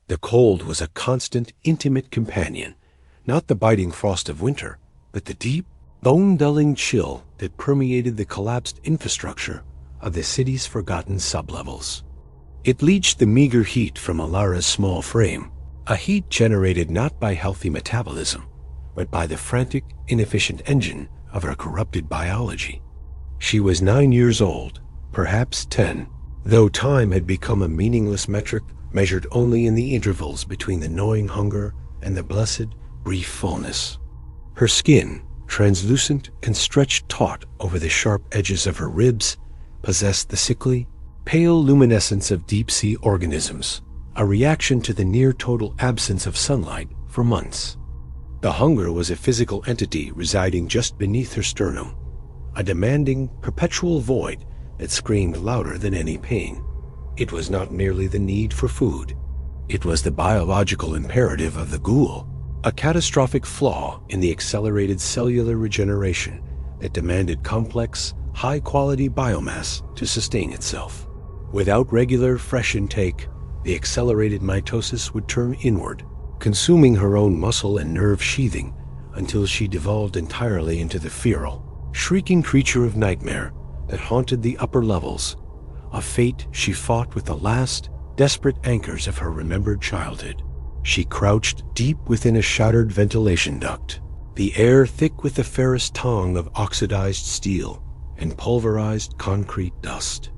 The cold was a constant, intimate companion, not the biting frost of winter, but the deep, bone-dulling chill that permeated the collapsed infrastructure of the city's forgotten sublevels. It leached the meager heat from Alara's small frame, a heat generated not by healthy metabolism, but by the frantic, inefficient engine of her corrupted biology. She was 9 years old, perhaps 10, though time had become a meaningless metric measured only in the intervals between the gnawing hunger and the blessed, brief fullness. Her skin, translucent and stretched taut over the sharp edges of her ribs, possessed the sickly, pale luminescence of deep-sea organisms, a reaction to the near-total absence of sunlight for months. The hunger was a physical entity residing just beneath her sternum, a demanding, perpetual void that screamed louder than any pain. It was not merely the need for food. It was the biological imperative of the ghoul, a catastrophic flaw in the accelerated cellular regeneration that demanded complex, high-quality biomass to sustain itself. Without regular, fresh intake, the accelerated mitosis would turn inward, consuming her own muscle and nerve sheathing until she devolved entirely into the feral, shrieking creature of nightmare that haunted the upper levels, a fate she fought with the last, desperate anchors of her remembered childhood. She crouched deep within a shattered ventilation duct, the air thick with the ferrous tongue of oxidized steel and pulverized concrete dust.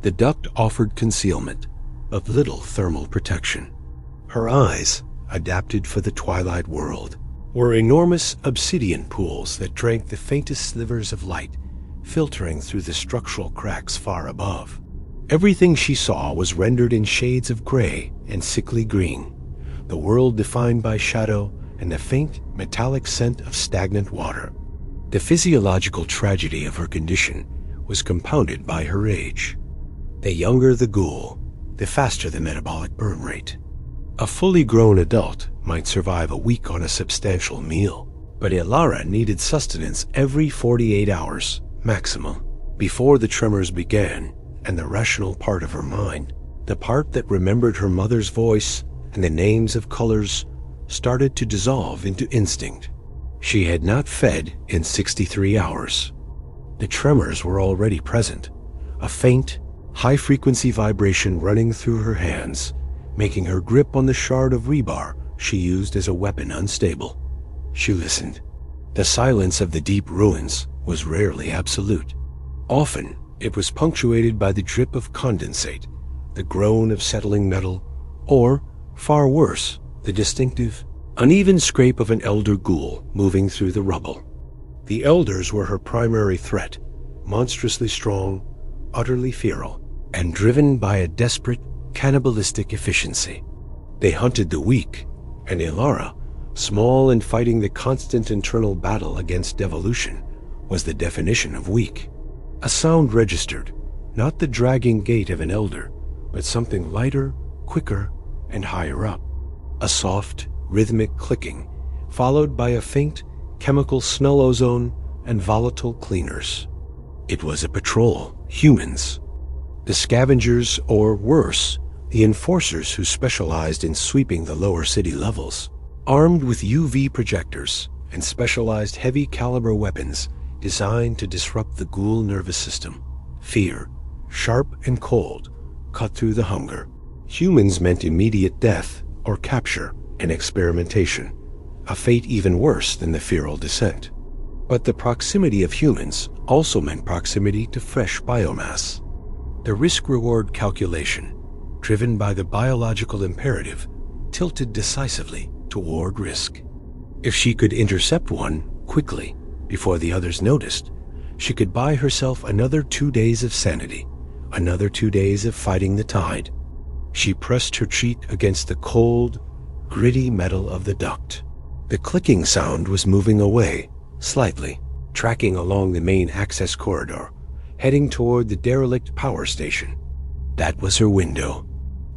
The duct offered concealment, of little thermal protection. Her eyes, adapted for the twilight world, were enormous obsidian pools that drank the faintest slivers of light, filtering through the structural cracks far above. Everything she saw was rendered in shades of gray and sickly green, the world defined by shadow and the faint, metallic scent of stagnant water. The physiological tragedy of her condition was compounded by her age. The younger the ghoul, the faster the metabolic burn rate. A fully grown adult might survive a week on a substantial meal, but Alara needed sustenance every 48 hours, maximum. Before the tremors began, and the rational part of her mind, the part that remembered her mother's voice and the names of colors, started to dissolve into instinct. She had not fed in 63 hours. The tremors were already present, a faint, high-frequency vibration running through her hands, making her grip on the shard of rebar she used as a weapon unstable. She listened. The silence of the deep ruins was rarely absolute. Often, it was punctuated by the drip of condensate, the groan of settling metal, or, far worse, the distinctive, uneven scrape of an elder ghoul moving through the rubble. The elders were her primary threat, monstrously strong, utterly feral, and driven by a desperate, cannibalistic efficiency. They hunted the weak, and Alara, small and fighting the constant internal battle against devolution, was the definition of weak. A sound registered, not the dragging gait of an elder, but something lighter, quicker, and higher up. A soft, rhythmic clicking, followed by a faint, chemical smell ozone and volatile cleaners. It was a patrol, humans. The scavengers, or worse, the enforcers who specialized in sweeping the lower city levels, armed with UV projectors and specialized heavy-caliber weapons designed to disrupt the ghoul nervous system. Fear, sharp and cold, cut through the hunger. Humans meant immediate death or capture and experimentation, a fate even worse than the feral descent. But the proximity of humans also meant proximity to fresh biomass. The risk-reward calculation, driven by the biological imperative, tilted decisively toward risk. If she could intercept one quickly, before the others noticed, she could buy herself another 2 days of sanity, another 2 days of fighting the tide. She pressed her cheek against the cold, gritty metal of the duct. The clicking sound was moving away, slightly, tracking along the main access corridor, heading toward the derelict power station. That was her window.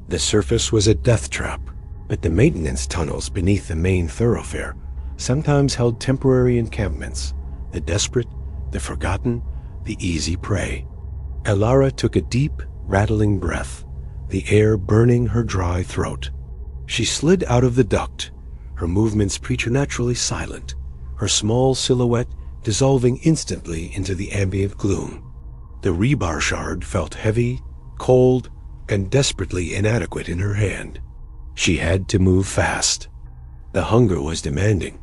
The surface was a death trap, but the maintenance tunnels beneath the main thoroughfare sometimes held temporary encampments, the desperate, the forgotten, the easy prey. Alara took a deep, rattling breath, the air burning her dry throat. She slid out of the duct, her movements preternaturally silent, her small silhouette dissolving instantly into the ambient gloom. The rebar shard felt heavy, cold, and desperately inadequate in her hand. She had to move fast. The hunger was demanding,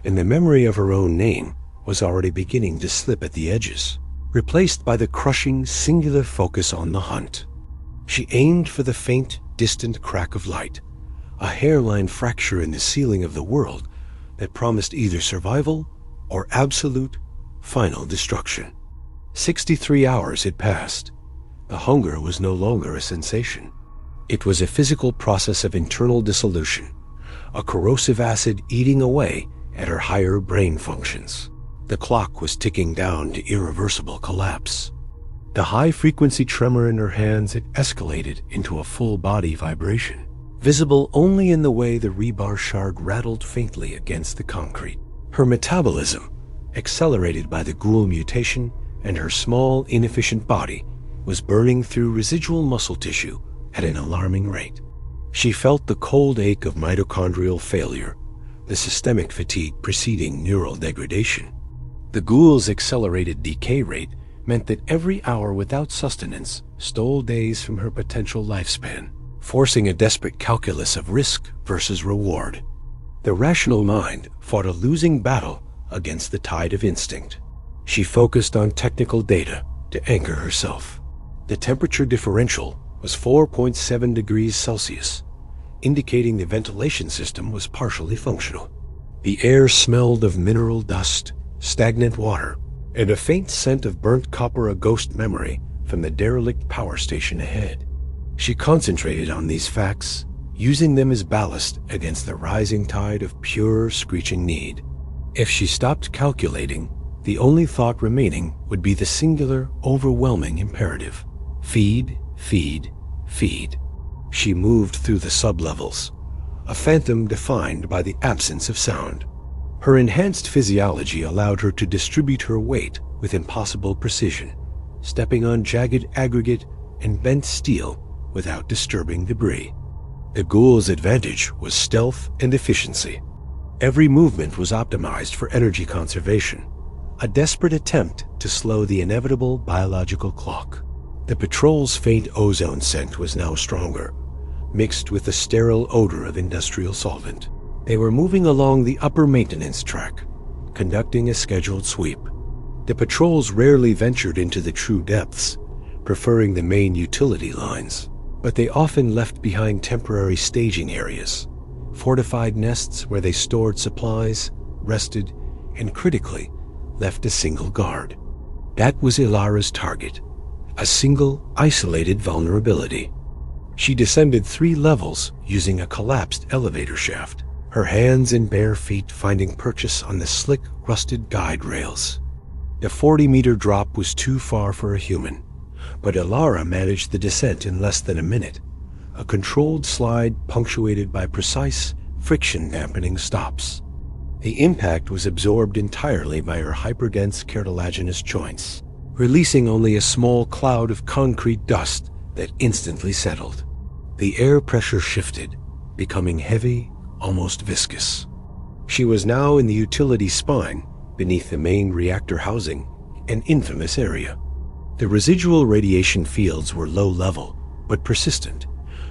and the memory of her own name was already beginning to slip at the edges, replaced by the crushing, singular focus on the hunt. She aimed for the faint, distant crack of light, a hairline fracture in the ceiling of the world that promised either survival or absolute, final destruction. 63 hours had passed. The hunger was no longer a sensation. It was a physical process of internal dissolution, a corrosive acid eating away at her higher brain functions. The clock was ticking down to irreversible collapse. The high-frequency tremor in her hands had escalated into a full-body vibration, visible only in the way the rebar shard rattled faintly against the concrete. Her metabolism, accelerated by the ghoul mutation, and her small, inefficient body was burning through residual muscle tissue at an alarming rate. She felt the cold ache of mitochondrial failure, the systemic fatigue preceding neural degradation. The ghoul's accelerated decay rate meant that every hour without sustenance stole days from her potential lifespan, forcing a desperate calculus of risk versus reward. The rational mind fought a losing battle against the tide of instinct. She focused on technical data to anchor herself. The temperature differential was 4.7 degrees Celsius, indicating the ventilation system was partially functional. The air smelled of mineral dust, stagnant water, and a faint scent of burnt copper, a ghost memory from the derelict power station ahead. She concentrated on these facts, using them as ballast against the rising tide of pure, screeching need. If she stopped calculating, the only thought remaining would be the singular, overwhelming imperative: feed, feed, feed. She moved through the sublevels, a phantom defined by the absence of sound. Her enhanced physiology allowed her to distribute her weight with impossible precision, stepping on jagged aggregate and bent steel without disturbing debris. The ghoul's advantage was stealth and efficiency. Every movement was optimized for energy conservation, a desperate attempt to slow the inevitable biological clock. The patrol's faint ozone scent was now stronger, mixed with the sterile odor of industrial solvent. They were moving along the upper maintenance track, conducting a scheduled sweep. The patrols rarely ventured into the true depths, preferring the main utility lines, but they often left behind temporary staging areas, fortified nests where they stored supplies, rested, and critically, left a single guard. That was Ilara's target, a single, isolated vulnerability. She descended 3 levels using a collapsed elevator shaft, her hands and bare feet finding purchase on the slick, rusted guide rails. The 40-meter drop was too far for a human, but Ilara managed the descent in less than a minute, a controlled slide punctuated by precise, friction-dampening stops. The impact was absorbed entirely by her hyperdense cartilaginous joints, releasing only a small cloud of concrete dust that instantly settled. The air pressure shifted, becoming heavy, almost viscous. She was now in the utility spine, beneath the main reactor housing, an infamous area. The residual radiation fields were low level, but persistent,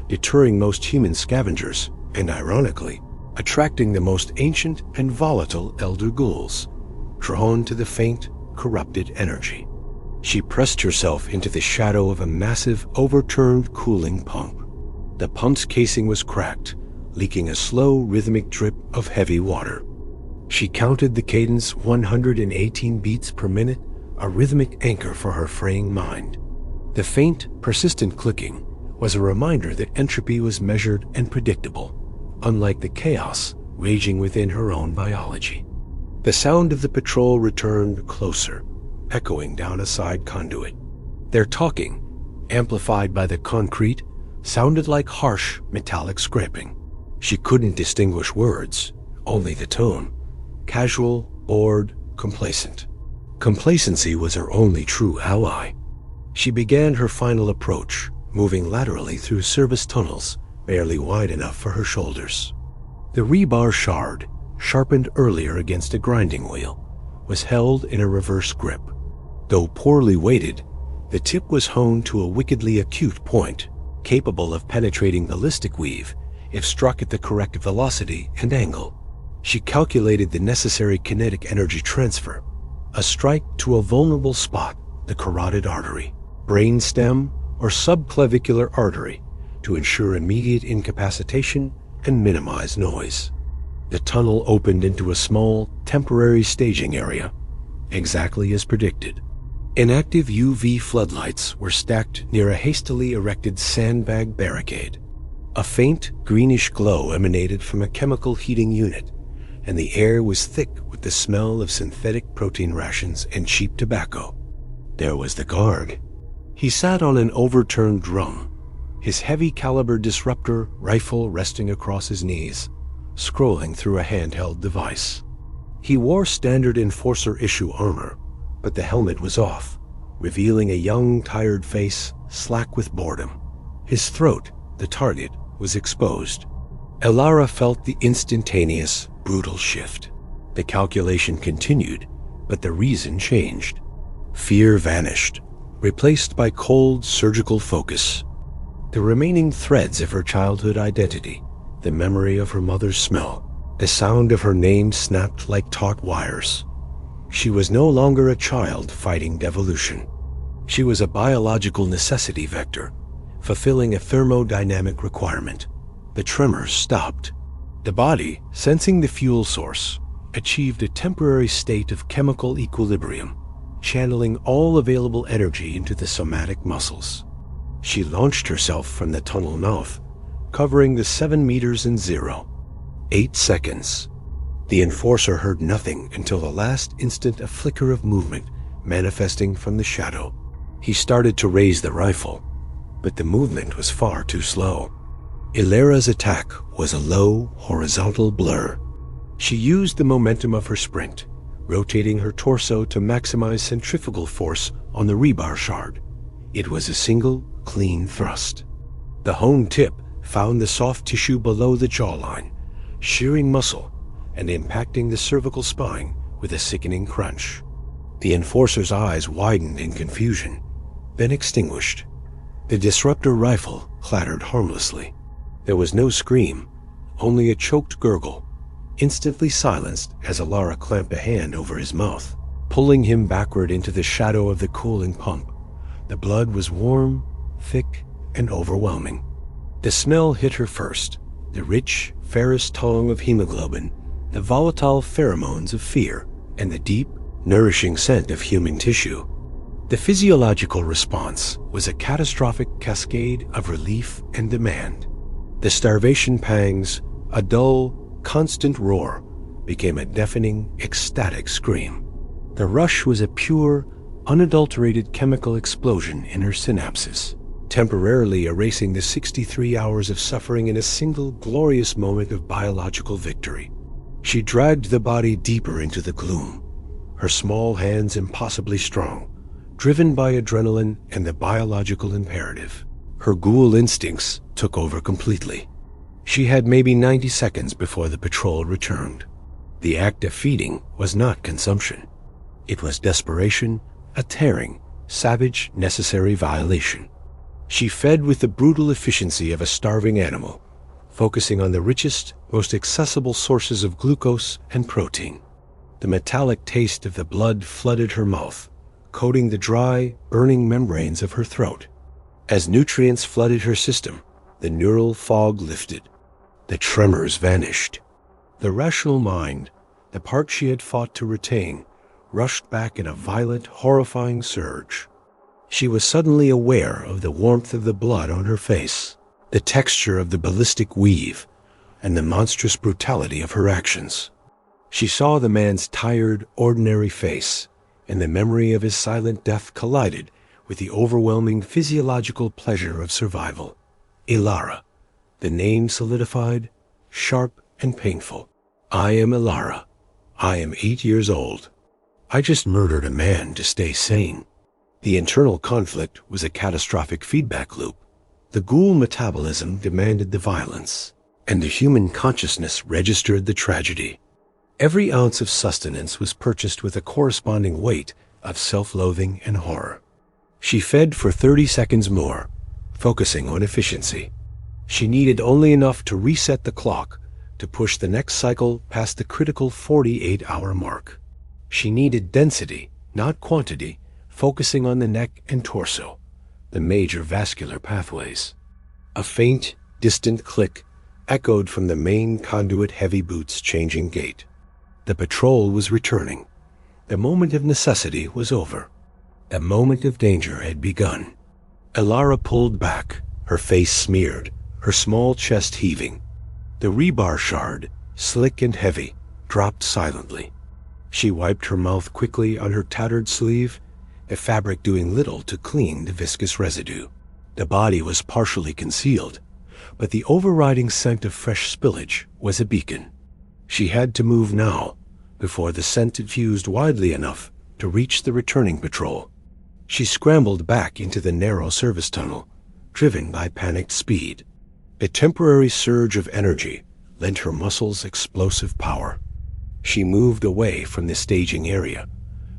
deterring most human scavengers, and ironically, attracting the most ancient and volatile elder ghouls, drawn to the faint, corrupted energy. She pressed herself into the shadow of a massive, overturned cooling pump. The pump's casing was cracked, leaking a slow, rhythmic drip of heavy water. She counted the cadence 118 beats per minute, a rhythmic anchor for her fraying mind. The faint, persistent clicking was a reminder that entropy was measured and predictable, unlike the chaos raging within her own biology. The sound of the patrol returned closer, echoing down a side conduit. Their talking, amplified by the concrete, sounded like harsh, metallic scraping. She couldn't distinguish words, only the tone. Casual, bored, complacent. Complacency was her only true ally. She began her final approach, moving laterally through service tunnels, barely wide enough for her shoulders. The rebar shard, sharpened earlier against a grinding wheel, was held in a reverse grip. Though poorly weighted, the tip was honed to a wickedly acute point, capable of penetrating ballistic weave if struck at the correct velocity and angle. She calculated the necessary kinetic energy transfer, a strike to a vulnerable spot, the carotid artery, brainstem, or subclavicular artery, to ensure immediate incapacitation and minimize noise. The tunnel opened into a small, temporary staging area, exactly as predicted. Inactive UV floodlights were stacked near a hastily erected sandbag barricade. A faint, greenish glow emanated from a chemical heating unit, and the air was thick with the smell of synthetic protein rations and cheap tobacco. There was the guard. He sat on an overturned drum, his heavy-caliber disruptor rifle resting across his knees, scrolling through a handheld device. He wore standard Enforcer-issue armor, but the helmet was off, revealing a young, tired face slack with boredom. His throat, the target, was exposed. Elara felt the instantaneous, brutal shift. The calculation continued, but the reason changed. Fear vanished, replaced by cold, surgical focus. The remaining threads of her childhood identity, the memory of her mother's smell, the sound of her name snapped like taut wires. She was no longer a child fighting devolution. She was a biological necessity vector, fulfilling a thermodynamic requirement. The tremors stopped. The body, sensing the fuel source, achieved a temporary state of chemical equilibrium, channeling all available energy into the somatic muscles. She launched herself from the tunnel mouth, covering the 7 meters and 0. 8 seconds. The Enforcer heard nothing until the last instant a flicker of movement manifesting from the shadow. He started to raise the rifle, but the movement was far too slow. Elara's attack was a low, horizontal blur. She used the momentum of her sprint, rotating her torso to maximize centrifugal force on the rebar shard. It was a single, clean thrust. The honed tip found the soft tissue below the jawline, shearing muscle and impacting the cervical spine with a sickening crunch. The Enforcer's eyes widened in confusion, then extinguished. The disruptor rifle clattered harmlessly. There was no scream, only a choked gurgle, instantly silenced as Elara clamped a hand over his mouth, pulling him backward into the shadow of the cooling pump. The blood was warm, thick, and overwhelming. The smell hit her first, the rich, ferrous tongue of hemoglobin, the volatile pheromones of fear, and the deep, nourishing scent of human tissue. The physiological response was a catastrophic cascade of relief and demand. The starvation pangs, a dull, constant roar, became a deafening, ecstatic scream. The rush was a pure, unadulterated chemical explosion in her synapses, temporarily erasing the 63 hours of suffering in a single glorious moment of biological victory. She dragged the body deeper into the gloom, her small hands impossibly strong, driven by adrenaline and the biological imperative. Her ghoul instincts took over completely. She had maybe 90 seconds before the patrol returned. The act of feeding was not consumption. It was desperation, a tearing, savage, necessary violation. She fed with the brutal efficiency of a starving animal, focusing on the richest, most accessible sources of glucose and protein. The metallic taste of the blood flooded her mouth, coating the dry, burning membranes of her throat. As nutrients flooded her system, the neural fog lifted. The tremors vanished. The rational mind, the part she had fought to retain, rushed back in a violent, horrifying surge. She was suddenly aware of the warmth of the blood on her face, the texture of the ballistic weave, and the monstrous brutality of her actions. She saw the man's tired, ordinary face, and the memory of his silent death collided with the overwhelming physiological pleasure of survival. Elara, the name solidified, sharp and painful. I am Elara. I am 8 years old. I just murdered a man to stay sane. The internal conflict was a catastrophic feedback loop. The ghoul metabolism demanded the violence, and the human consciousness registered the tragedy. Every ounce of sustenance was purchased with a corresponding weight of self-loathing and horror. She fed for 30 seconds more, focusing on efficiency. She needed only enough to reset the clock to push the next cycle past the critical 48-hour mark. She needed density, not quantity, focusing on the neck and torso, the major vascular pathways. A faint, distant click echoed from the main conduit heavy boots changing gait. The patrol was returning. The moment of necessity was over. The moment of danger had begun. Elara pulled back, her face smeared, her small chest heaving. The rebar shard, slick and heavy, dropped silently. She wiped her mouth quickly on her tattered sleeve, a fabric doing little to clean the viscous residue. The body was partially concealed, but the overriding scent of fresh spillage was a beacon. She had to move now, before the scent diffused widely enough to reach the returning patrol. She scrambled back into the narrow service tunnel, driven by panicked speed. A temporary surge of energy lent her muscles explosive power. She moved away from the staging area,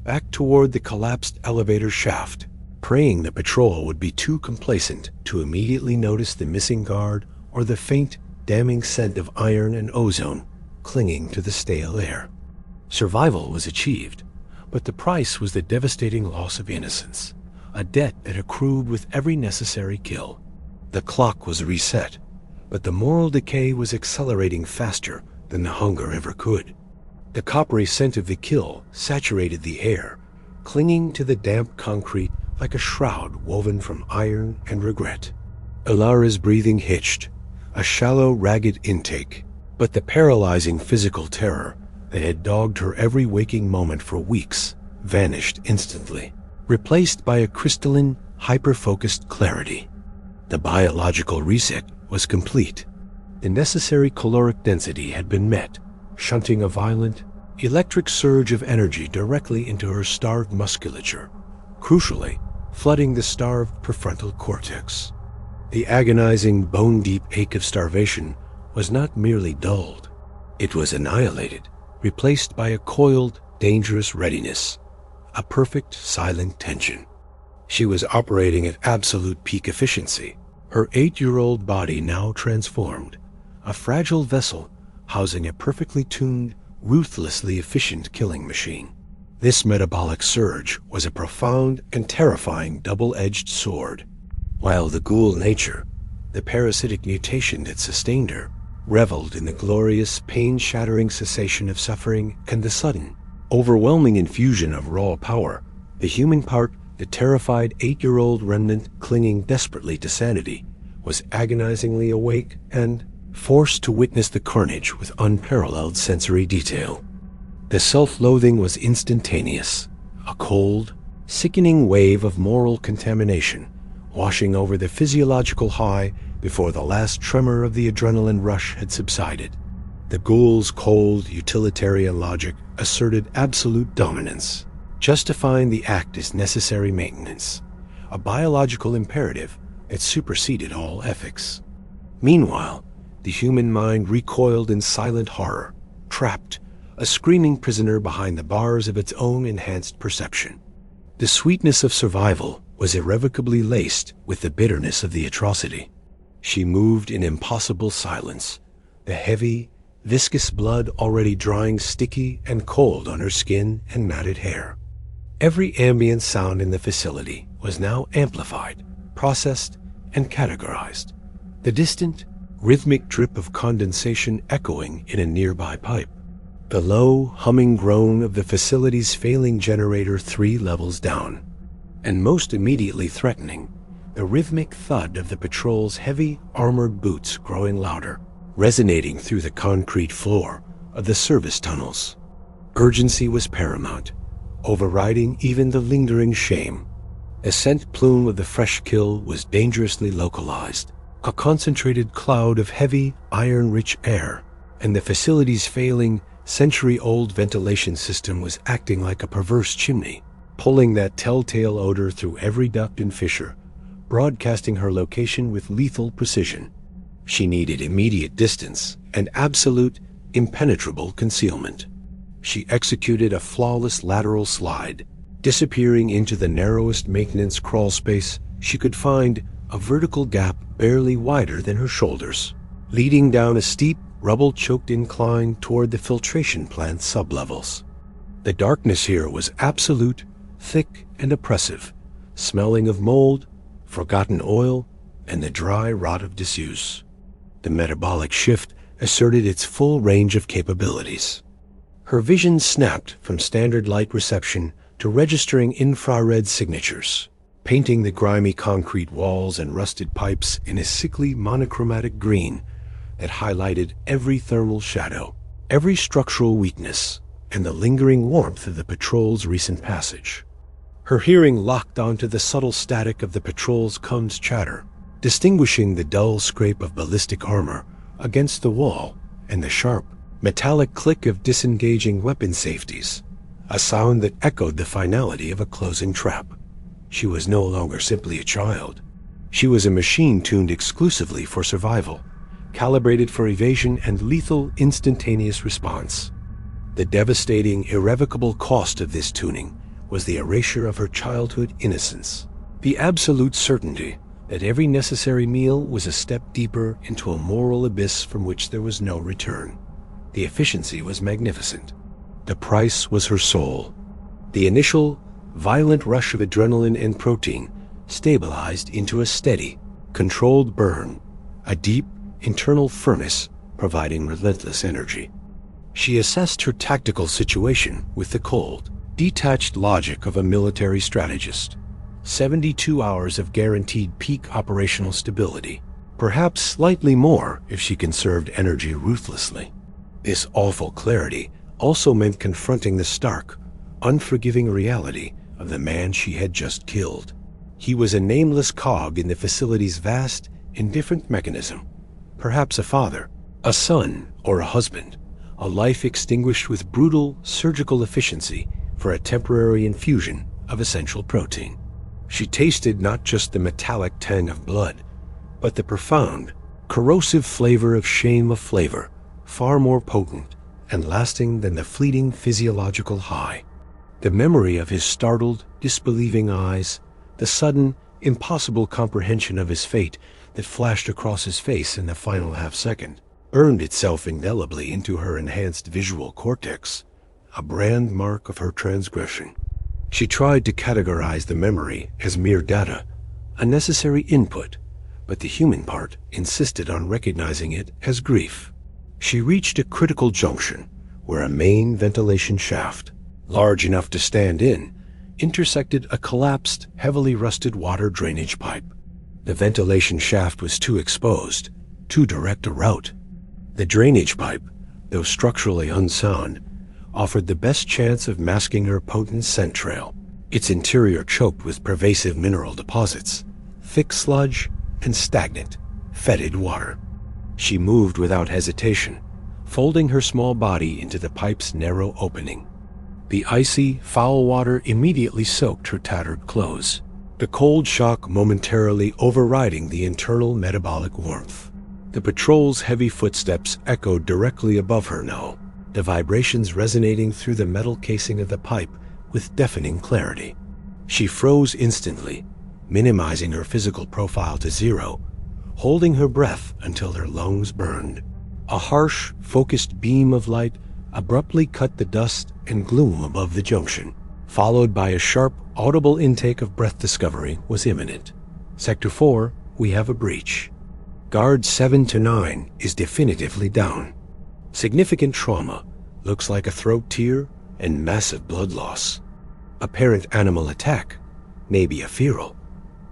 back toward the collapsed elevator shaft, praying the patrol would be too complacent to immediately notice the missing guard or the faint, damning scent of iron and ozone clinging to the stale air. Survival was achieved, but the price was the devastating loss of innocence, a debt that accrued with every necessary kill. The clock was reset, but the moral decay was accelerating faster than the hunger ever could. The coppery scent of the kill saturated the air, clinging to the damp concrete like a shroud woven from iron and regret. Elara's breathing hitched, a shallow, ragged intake, but the paralyzing physical terror that had dogged her every waking moment for weeks vanished instantly, replaced by a crystalline, hyper-focused clarity. The biological reset was complete. The necessary caloric density had been met, shunting a violent, electric surge of energy directly into her starved musculature, crucially, flooding the starved prefrontal cortex. The agonizing, bone-deep ache of starvation was not merely dulled. It was annihilated, replaced by a coiled, dangerous readiness, a perfect, silent tension. She was operating at absolute peak efficiency, her 8-year-old body now transformed, a fragile vessel housing a perfectly tuned, ruthlessly efficient killing machine. This metabolic surge was a profound and terrifying double-edged sword. While the ghoul nature, the parasitic mutation that sustained her, reveled in the glorious, pain-shattering cessation of suffering and the sudden, overwhelming infusion of raw power, the human part, the terrified 8-year-old remnant clinging desperately to sanity, was agonizingly awake and forced to witness the carnage with unparalleled sensory detail. The self-loathing was instantaneous, a cold, sickening wave of moral contamination, washing over the physiological high before the last tremor of the adrenaline rush had subsided. The ghoul's cold, utilitarian logic asserted absolute dominance, justifying the act as necessary maintenance, a biological imperative that superseded all ethics. Meanwhile, the human mind recoiled in silent horror, trapped, a screaming prisoner behind the bars of its own enhanced perception. The sweetness of survival was irrevocably laced with the bitterness of the atrocity. She moved in impossible silence, the heavy, viscous blood already drying sticky and cold on her skin and matted hair. Every ambient sound in the facility was now amplified, processed, and categorized. The distant, rhythmic drip of condensation echoing in a nearby pipe. The low, humming groan of the facility's failing generator 3 levels down. And most immediately threatening, the rhythmic thud of the patrol's heavy, armored boots growing louder, resonating through the concrete floor of the service tunnels. Urgency was paramount, overriding even the lingering shame. A scent plume of the fresh kill was dangerously localized, a concentrated cloud of heavy, iron-rich air, and the facility's failing, century-old ventilation system was acting like a perverse chimney, pulling that telltale odor through every duct and fissure, broadcasting her location with lethal precision. She needed immediate distance and absolute, impenetrable concealment. She executed a flawless lateral slide, disappearing into the narrowest maintenance crawl space she could find, a vertical gap barely wider than her shoulders, leading down a steep, rubble-choked incline toward the filtration plant sublevels. The darkness here was absolute, thick and oppressive, smelling of mold, forgotten oil, and the dry rot of disuse. The metabolic shift asserted its full range of capabilities. Her vision snapped from standard light reception to registering infrared signatures, painting the grimy concrete walls and rusted pipes in a sickly monochromatic green that highlighted every thermal shadow, every structural weakness, and the lingering warmth of the patrol's recent passage. Her hearing locked onto the subtle static of the patrol's comms chatter, distinguishing the dull scrape of ballistic armor against the wall and the sharp, metallic click of disengaging weapon safeties, a sound that echoed the finality of a closing trap. She was no longer simply a child. She was a machine tuned exclusively for survival, calibrated for evasion and lethal instantaneous response. The devastating, irrevocable cost of this tuning was the erasure of her childhood innocence, the absolute certainty that every necessary meal was a step deeper into a moral abyss from which there was no return. The efficiency was magnificent. The price was her soul. The initial, violent rush of adrenaline and protein stabilized into a steady, controlled burn, a deep, internal furnace providing relentless energy. She assessed her tactical situation with the cold, detached logic of a military strategist. 72 hours of guaranteed peak operational stability, perhaps slightly more if she conserved energy ruthlessly. This awful clarity also meant confronting the stark, unforgiving reality of the man she had just killed. He was a nameless cog in the facility's vast, indifferent mechanism. Perhaps a father, a son, or a husband, a life extinguished with brutal, surgical efficiency for a temporary infusion of essential protein. She tasted not just the metallic tang of blood, but the profound, corrosive flavor of shame of flavor, far more potent and lasting than the fleeting physiological high. The memory of his startled, disbelieving eyes, the sudden, impossible comprehension of his fate that flashed across his face in the final half-second, burned itself indelibly into her enhanced visual cortex, a brand mark of her transgression. She tried to categorize the memory as mere data, a necessary input, but the human part insisted on recognizing it as grief. She reached a critical junction where a main ventilation shaft, large enough to stand in, intersected a collapsed, heavily rusted water drainage pipe. The ventilation shaft was too exposed, too direct a route. The drainage pipe, though structurally unsound, offered the best chance of masking her potent scent trail, its interior choked with pervasive mineral deposits, thick sludge, and stagnant, fetid water. She moved without hesitation, folding her small body into the pipe's narrow opening. The icy, foul water immediately soaked her tattered clothes, the cold shock momentarily overriding the internal metabolic warmth. The patrol's heavy footsteps echoed directly above her now, the vibrations resonating through the metal casing of the pipe with deafening clarity. She froze instantly, minimizing her physical profile to zero, holding her breath until her lungs burned. A harsh, focused beam of light abruptly cut the dust and gloom above the junction, followed by a sharp, audible intake of breath discovery was imminent. Sector 4, we have a breach. Guard 7 to 9 is definitively down. Significant trauma, looks like a throat tear, and massive blood loss. Apparent animal attack, maybe a feral.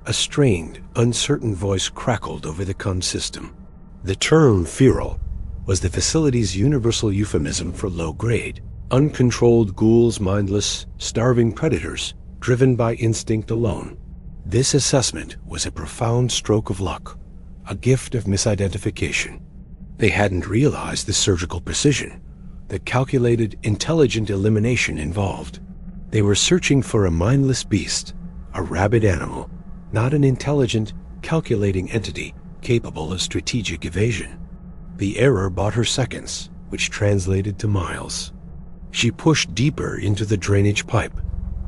A strained, uncertain voice crackled over the comm system. The term feral was the facility's universal euphemism for low-grade, uncontrolled ghouls, mindless, starving predators, driven by instinct alone. This assessment was a profound stroke of luck, a gift of misidentification. They hadn't realized the surgical precision, the calculated, intelligent elimination involved. They were searching for a mindless beast, a rabid animal, not an intelligent, calculating entity capable of strategic evasion. The error bought her seconds, which translated to miles. She pushed deeper into the drainage pipe,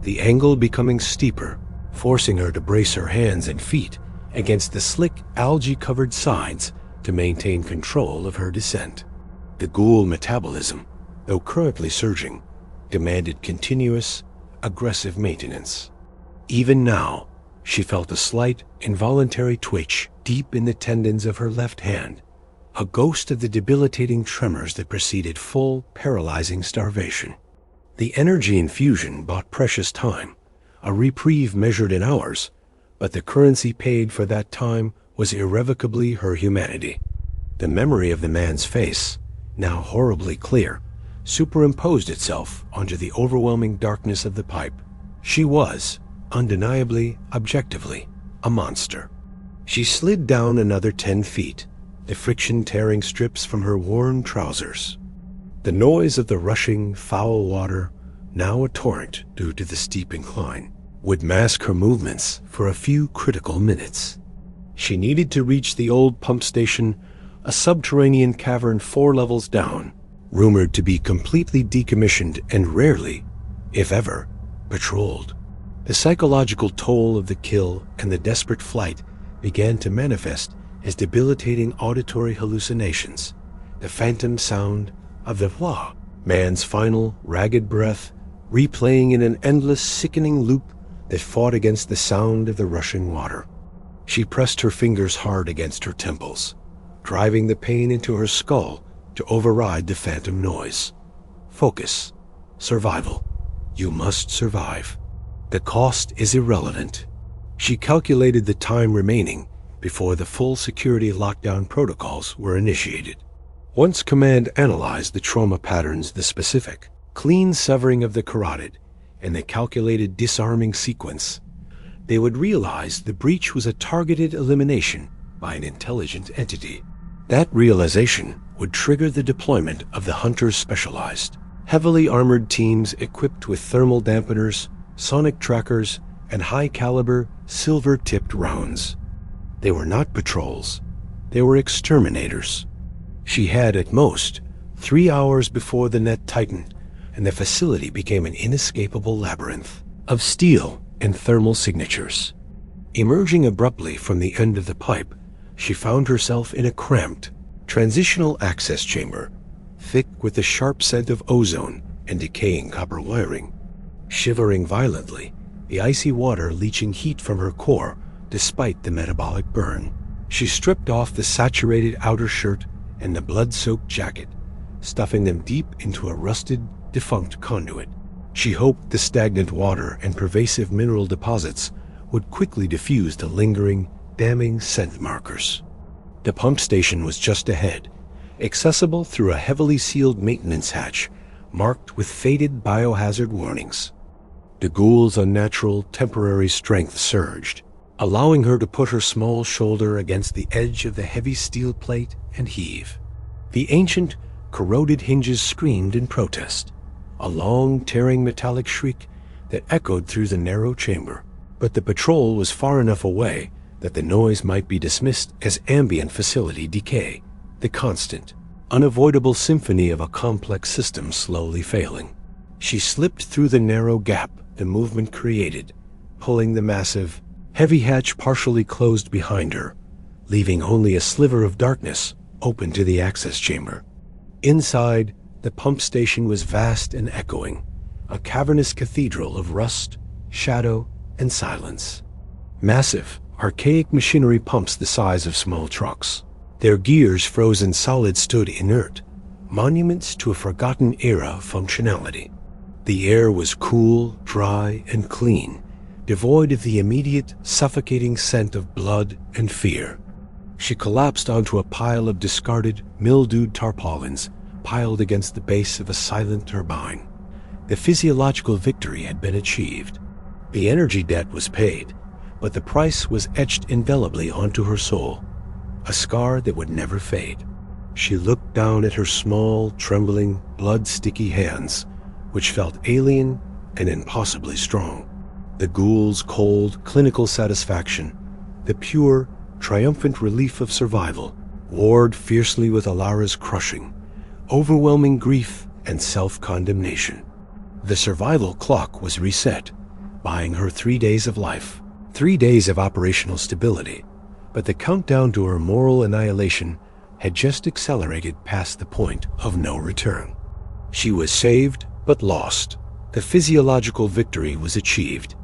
the angle becoming steeper, forcing her to brace her hands and feet against the slick, algae-covered sides to maintain control of her descent. The ghoul metabolism, though currently surging, demanded continuous, aggressive maintenance. Even now, she felt a slight, involuntary twitch deep in the tendons of her left hand, a ghost of the debilitating tremors that preceded full, paralyzing starvation. The energy infusion bought precious time, a reprieve measured in hours, but the currency paid for that time was irrevocably her humanity. The memory of the man's face, now horribly clear, superimposed itself onto the overwhelming darkness of the pipe. She was, undeniably, objectively, a monster. She slid down another 10 feet, the friction tearing strips from her worn trousers. The noise of the rushing, foul water, now a torrent due to the steep incline, would mask her movements for a few critical minutes. She needed to reach the old pump station, a subterranean cavern 4 levels down, rumored to be completely decommissioned and rarely, if ever, patrolled. The psychological toll of the kill and the desperate flight began to manifest as debilitating auditory hallucinations, the phantom sound of the voix, man's final, ragged breath, replaying in an endless, sickening loop that fought against the sound of the rushing water. She pressed her fingers hard against her temples, driving the pain into her skull to override the phantom noise. Focus. Survival. You must survive. The cost is irrelevant. She calculated the time remaining before the full security lockdown protocols were initiated. Once Command analyzed the trauma patterns, the specific, clean severing of the carotid, and the calculated disarming sequence, they would realize the breach was a targeted elimination by an intelligent entity. That realization would trigger the deployment of the Hunters Specialized, heavily armored teams equipped with thermal dampeners, sonic trackers, and high-caliber, silver-tipped rounds. They were not patrols. They were exterminators. She had, at most, 3 hours before the net tightened, and the facility became an inescapable labyrinth of steel and thermal signatures. Emerging abruptly from the end of the pipe, she found herself in a cramped, transitional access chamber, thick with the sharp scent of ozone and decaying copper wiring. Shivering violently, the icy water leaching heat from her core despite the metabolic burn, she stripped off the saturated outer shirt and the blood-soaked jacket, stuffing them deep into a rusted, defunct conduit. She hoped the stagnant water and pervasive mineral deposits would quickly diffuse the lingering, damning scent markers. The pump station was just ahead, accessible through a heavily sealed maintenance hatch marked with faded biohazard warnings. The ghoul's unnatural, temporary strength surged, allowing her to put her small shoulder against the edge of the heavy steel plate and heave. The ancient, corroded hinges screamed in protest, a long, tearing metallic shriek that echoed through the narrow chamber. But the patrol was far enough away that the noise might be dismissed as ambient facility decay, the constant, unavoidable symphony of a complex system slowly failing. She slipped through the narrow gap the movement created, pulling the massive, heavy hatch partially closed behind her, leaving only a sliver of darkness open to the access chamber. Inside, the pump station was vast and echoing, a cavernous cathedral of rust, shadow, and silence. Massive, archaic machinery pumps the size of small trucks. Their gears frozen solid stood inert, monuments to a forgotten era of functionality. The air was cool, dry, and clean, devoid of the immediate, suffocating scent of blood and fear. She collapsed onto a pile of discarded, mildewed tarpaulins piled against the base of a silent turbine. The physiological victory had been achieved. The energy debt was paid, but the price was etched indelibly onto her soul, a scar that would never fade. She looked down at her small, trembling, blood-sticky hands, which felt alien and impossibly strong. The ghoul's cold, clinical satisfaction, the pure, triumphant relief of survival, warred fiercely with Alara's crushing, overwhelming grief and self-condemnation. The survival clock was reset, buying her 3 days of life, 3 days of operational stability, but the countdown to her moral annihilation had just accelerated past the point of no return. She was saved, but lost. The physiological victory was achieved,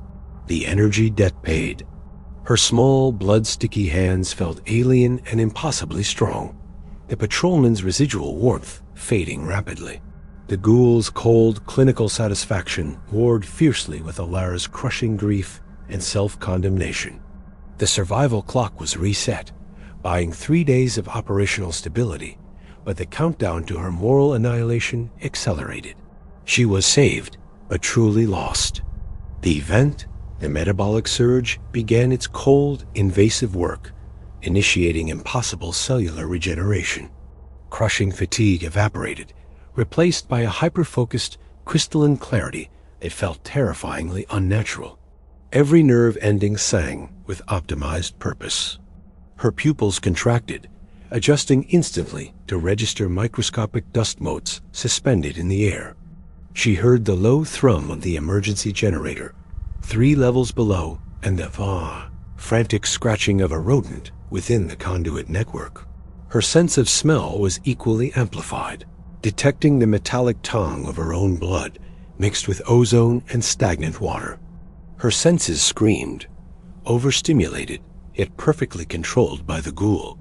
the energy debt paid. Her small, blood-sticky hands felt alien and impossibly strong, the patrolman's residual warmth fading rapidly. The ghoul's cold, clinical satisfaction warred fiercely with Alara's crushing grief and self-condemnation. The survival clock was reset, buying 3 days of operational stability, but the countdown to her moral annihilation accelerated. She was saved, but truly lost. The event, the metabolic surge, began its cold, invasive work, initiating impossible cellular regeneration. Crushing fatigue evaporated, replaced by a hyper-focused, crystalline clarity that felt terrifyingly unnatural. Every nerve ending sang with optimized purpose. Her pupils contracted, adjusting instantly to register microscopic dust motes suspended in the air. She heard the low thrum of the emergency generator, 3 levels below, and the frantic scratching of a rodent within the conduit network. Her sense of smell was equally amplified, detecting the metallic tang of her own blood mixed with ozone and stagnant water. Her senses screamed, overstimulated, yet perfectly controlled by the ghoul.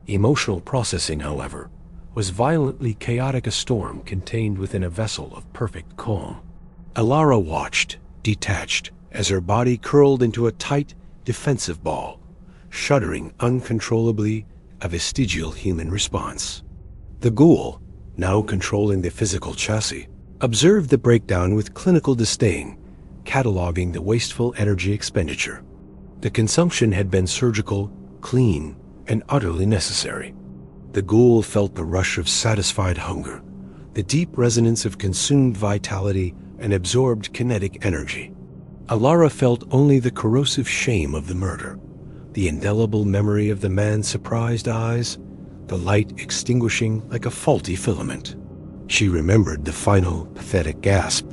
Emotional processing, however, was violently chaotic, a storm contained within a vessel of perfect calm. Alara watched, detached, as her body curled into a tight, defensive ball, shuddering uncontrollably, a vestigial human response. The ghoul, now controlling the physical chassis, observed the breakdown with clinical disdain, cataloging the wasteful energy expenditure. The consumption had been surgical, clean, and utterly necessary. The ghoul felt the rush of satisfied hunger, the deep resonance of consumed vitality and absorbed kinetic energy. Alara felt only the corrosive shame of the murder, the indelible memory of the man's surprised eyes, the light extinguishing like a faulty filament. She remembered the final, pathetic gasp.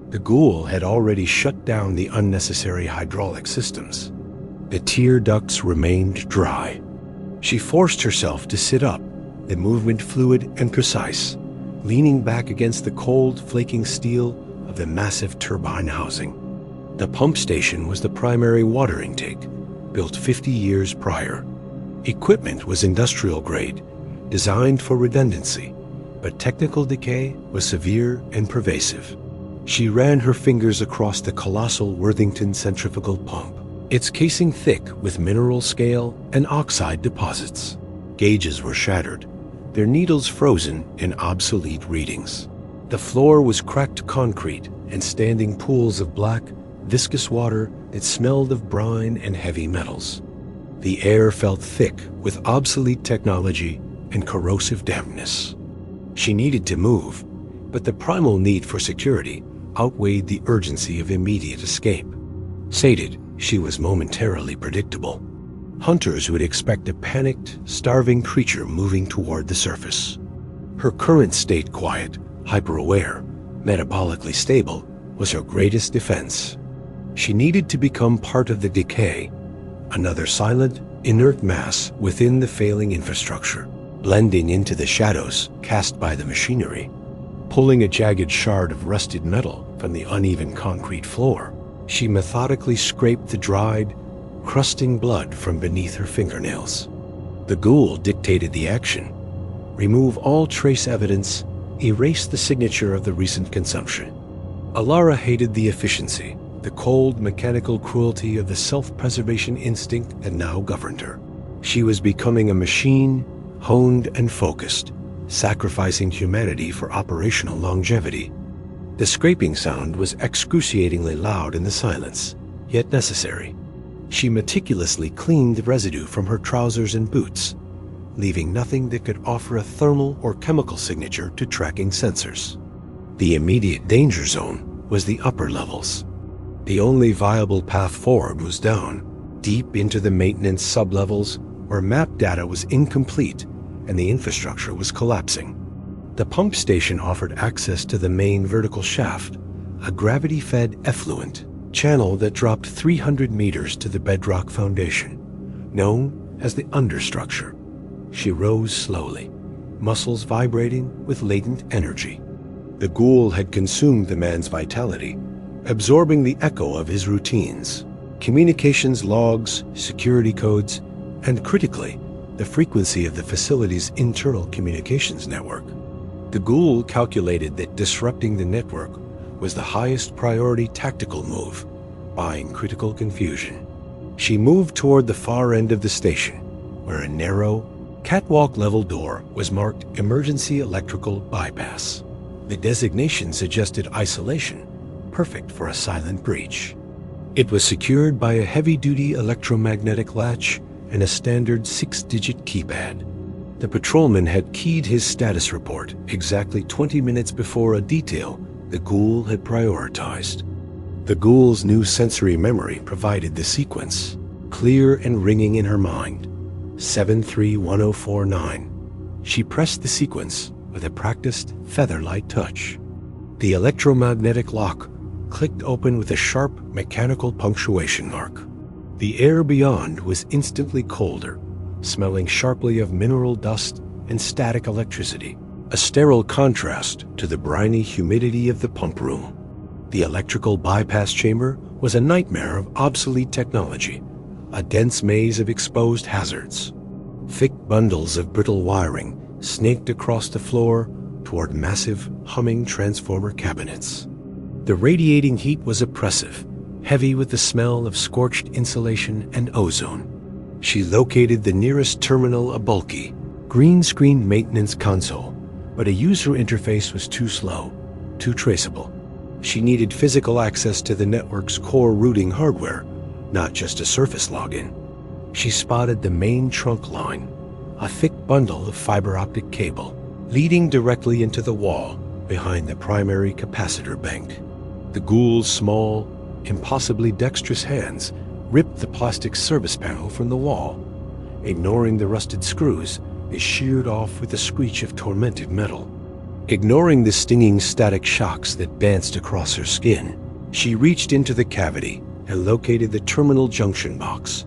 The ghoul had already shut down the unnecessary hydraulic systems. The tear ducts remained dry. She forced herself to sit up, the movement fluid and precise, leaning back against the cold, flaking steel of the massive turbine housing. The pump station was the primary water intake, built 50 years prior. Equipment was industrial grade, designed for redundancy, but technical decay was severe and pervasive. She ran her fingers across the colossal Worthington centrifugal pump, its casing thick with mineral scale and oxide deposits. Gauges were shattered, their needles frozen in obsolete readings. The floor was cracked concrete and standing pools of black, viscous water that smelled of brine and heavy metals. The air felt thick with obsolete technology and corrosive dampness. She needed to move, but the primal need for security outweighed the urgency of immediate escape. Sated, she was momentarily predictable. Hunters would expect a panicked, starving creature moving toward the surface. Her current state quiet, hyper-aware, metabolically stable, was her greatest defense. She needed to become part of the decay, another silent, inert mass within the failing infrastructure, blending into the shadows cast by the machinery. Pulling a jagged shard of rusted metal from the uneven concrete floor, she methodically scraped the dried, crusting blood from beneath her fingernails. The ghoul dictated the action. Remove all trace evidence, erase the signature of the recent consumption. Alara hated the efficiency, the cold, mechanical cruelty of the self-preservation instinct that now governed her. She was becoming a machine, honed and focused, sacrificing humanity for operational longevity. The scraping sound was excruciatingly loud in the silence, yet necessary. She meticulously cleaned the residue from her trousers and boots, leaving nothing that could offer a thermal or chemical signature to tracking sensors. The immediate danger zone was the upper levels. The only viable path forward was down, deep into the maintenance sublevels where map data was incomplete and the infrastructure was collapsing. The pump station offered access to the main vertical shaft, a gravity-fed effluent channel that dropped 300 meters to the bedrock foundation, known as the understructure. She rose slowly, muscles vibrating with latent energy. The ghoul had consumed the man's vitality, absorbing the echo of his routines, communications logs, security codes, and critically, the frequency of the facility's internal communications network. The ghoul calculated that disrupting the network was the highest priority tactical move, buying critical confusion. She moved toward the far end of the station, where a narrow, catwalk-level door was marked Emergency Electrical Bypass. The designation suggested isolation, perfect for a silent breach. It was secured by a heavy-duty electromagnetic latch and a standard 6-digit keypad. The patrolman had keyed his status report exactly 20 minutes before a detail the ghoul had prioritized. The ghoul's new sensory memory provided the sequence, clear and ringing in her mind. 731049. She pressed the sequence with a practiced feather-light touch. The electromagnetic lock clicked open with a sharp mechanical punctuation mark. The air beyond was instantly colder, smelling sharply of mineral dust and static electricity, a sterile contrast to the briny humidity of the pump room. The electrical bypass chamber was a nightmare of obsolete technology, a dense maze of exposed hazards. Thick bundles of brittle wiring snaked across the floor toward massive, humming transformer cabinets. The radiating heat was oppressive, heavy with the smell of scorched insulation and ozone. She located the nearest terminal, a bulky, green-screen maintenance console, but a user interface was too slow, too traceable. She needed physical access to the network's core routing hardware, not just a surface login. She spotted the main trunk line, a thick bundle of fiber optic cable, leading directly into the wall behind the primary capacitor bank. The ghoul's small, impossibly dexterous hands ripped the plastic service panel from the wall. Ignoring the rusted screws, they sheared off with a screech of tormented metal. Ignoring the stinging static shocks that danced across her skin, she reached into the cavity and located the terminal junction box,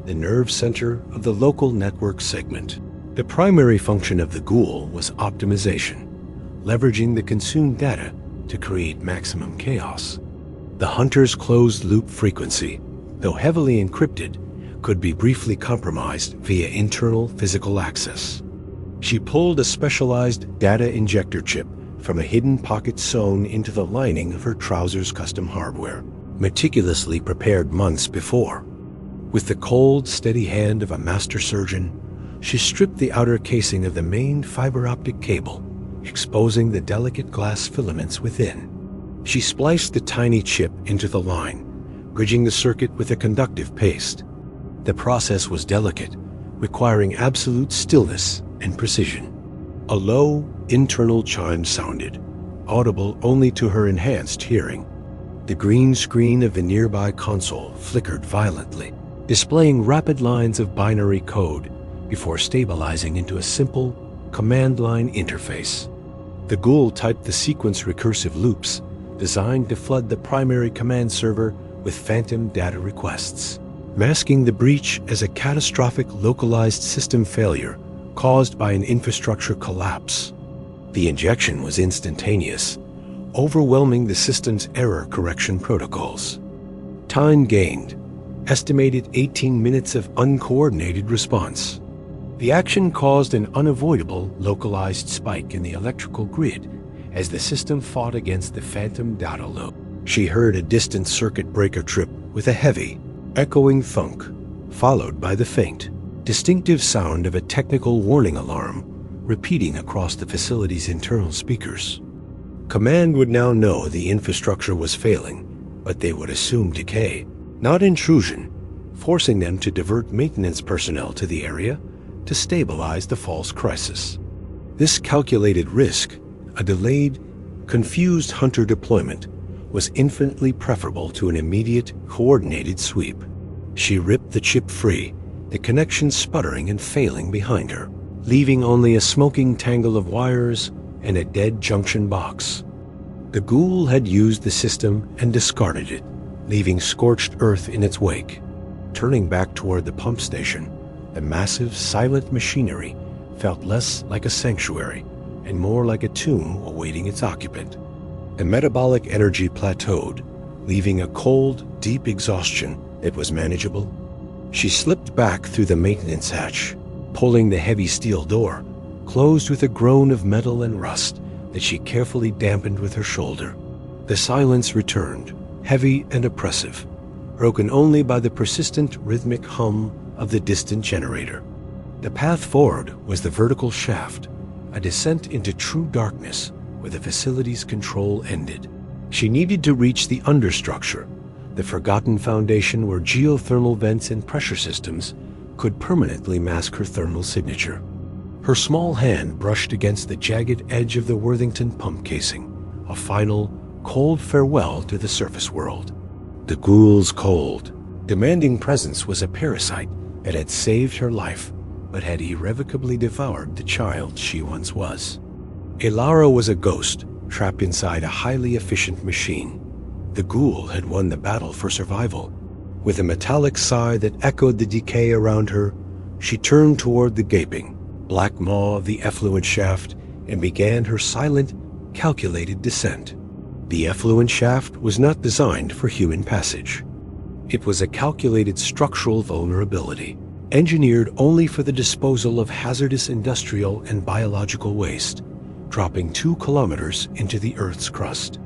the nerve center of the local network segment. The primary function of the ghoul was optimization, leveraging the consumed data to create maximum chaos. The hunter's closed-loop frequency, though heavily encrypted, could be briefly compromised via internal physical access. She pulled a specialized data injector chip from a hidden pocket sewn into the lining of her trousers' custom hardware, meticulously prepared months before. With the cold, steady hand of a master surgeon, she stripped the outer casing of the main fiber optic cable, exposing the delicate glass filaments within. She spliced the tiny chip into the line, bridging the circuit with a conductive paste. The process was delicate, requiring absolute stillness and precision. A low, internal chime sounded, audible only to her enhanced hearing. The green screen of the nearby console flickered violently, displaying rapid lines of binary code before stabilizing into a simple command line interface. The ghoul typed the sequence recursive loops designed to flood the primary command server with phantom data requests, masking the breach as a catastrophic localized system failure caused by an infrastructure collapse. The injection was instantaneous, overwhelming the system's error correction protocols. Time gained, estimated 18 minutes of uncoordinated response. The action caused an unavoidable localized spike in the electrical grid as the system fought against the phantom data load. She heard a distant circuit breaker trip with a heavy, echoing thunk, followed by the faint, distinctive sound of a technical warning alarm repeating across the facility's internal speakers. Command would now know the infrastructure was failing, but they would assume decay, not intrusion, forcing them to divert maintenance personnel to the area to stabilize the false crisis. This calculated risk, a delayed, confused hunter deployment, was infinitely preferable to an immediate, coordinated sweep. She ripped the chip free, the connection sputtering and failing behind her, leaving only a smoking tangle of wires and a dead junction box. The ghoul had used the system and discarded it, leaving scorched earth in its wake. Turning back toward the pump station, the massive, silent machinery felt less like a sanctuary and more like a tomb awaiting its occupant. The metabolic energy plateaued, leaving a cold, deep exhaustion that was manageable. She slipped back through the maintenance hatch, pulling the heavy steel door, closed with a groan of metal and rust that she carefully dampened with her shoulder. The silence returned, heavy and oppressive, broken only by the persistent rhythmic hum of the distant generator. The path forward was the vertical shaft, a descent into true darkness where the facility's control ended. She needed to reach the understructure, the forgotten foundation where geothermal vents and pressure systems could permanently mask her thermal signature. Her small hand brushed against the jagged edge of the Worthington pump casing, a final, cold farewell to the surface world. The ghoul's cold, demanding presence was a parasite that had saved her life, but had irrevocably devoured the child she once was. Ilara was a ghost, trapped inside a highly efficient machine. The ghoul had won the battle for survival. With a metallic sigh that echoed the decay around her, she turned toward the gaping, black maw of the effluent shaft and began her silent, calculated descent. The effluent shaft was not designed for human passage. It was a calculated structural vulnerability, engineered only for the disposal of hazardous industrial and biological waste, dropping 2 kilometers into the Earth's crust.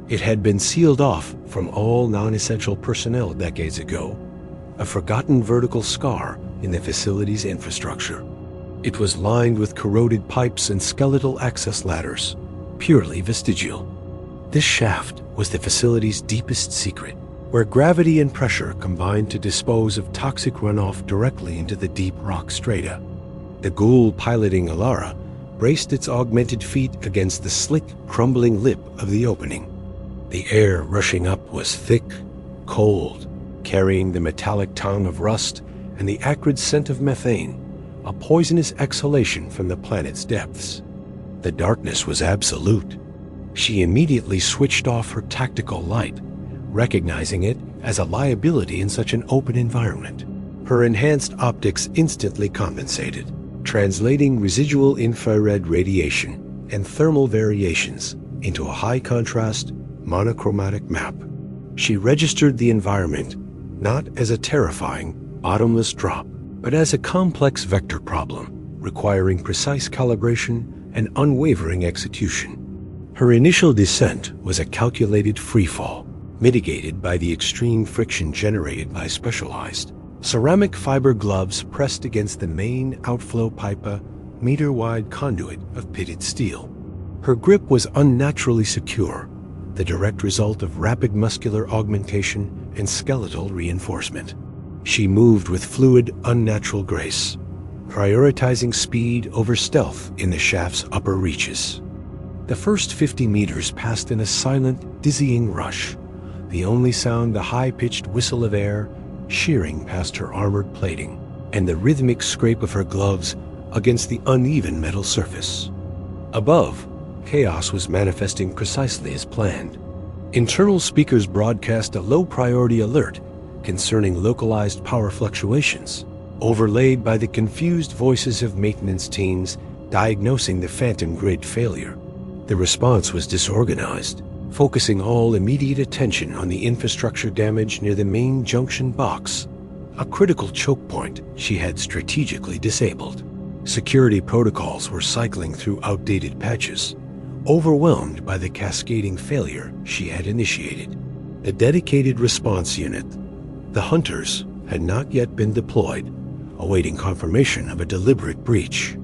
It had been sealed off from all non-essential personnel decades ago, a forgotten vertical scar in the facility's infrastructure. It was lined with corroded pipes and skeletal access ladders, purely vestigial. This shaft was the facility's deepest secret, where gravity and pressure combined to dispose of toxic runoff directly into the deep rock strata. The ghoul piloting Ilara braced its augmented feet against the slick, crumbling lip of the opening. The air rushing up was thick, cold, carrying the metallic tongue of rust and the acrid scent of methane, a poisonous exhalation from the planet's depths. The darkness was absolute. She immediately switched off her tactical light, recognizing it as a liability in such an open environment. Her enhanced optics instantly compensated, translating residual infrared radiation and thermal variations into a high-contrast, monochromatic map. She registered the environment not as a terrifying, bottomless drop, but as a complex vector problem requiring precise calibration and unwavering execution. Her initial descent was a calculated freefall, mitigated by the extreme friction generated by specialized ceramic fiber gloves pressed against the main outflow pipe, meter-wide conduit of pitted steel. Her grip was unnaturally secure, the direct result of rapid muscular augmentation and skeletal reinforcement. She moved with fluid, unnatural grace, prioritizing speed over stealth in the shaft's upper reaches. The first 50 meters passed in a silent, dizzying rush, the only sound the high-pitched whistle of air shearing past her armored plating, and the rhythmic scrape of her gloves against the uneven metal surface. Above, chaos was manifesting precisely as planned. Internal speakers broadcast a low-priority alert concerning localized power fluctuations, overlaid by the confused voices of maintenance teams diagnosing the phantom grid failure. The response was disorganized, focusing all immediate attention on the infrastructure damage near the main junction box, a critical choke point she had strategically disabled. Security protocols were cycling through outdated patches, overwhelmed by the cascading failure she had initiated. A dedicated response unit, the Hunters, had not yet been deployed, awaiting confirmation of a deliberate breach.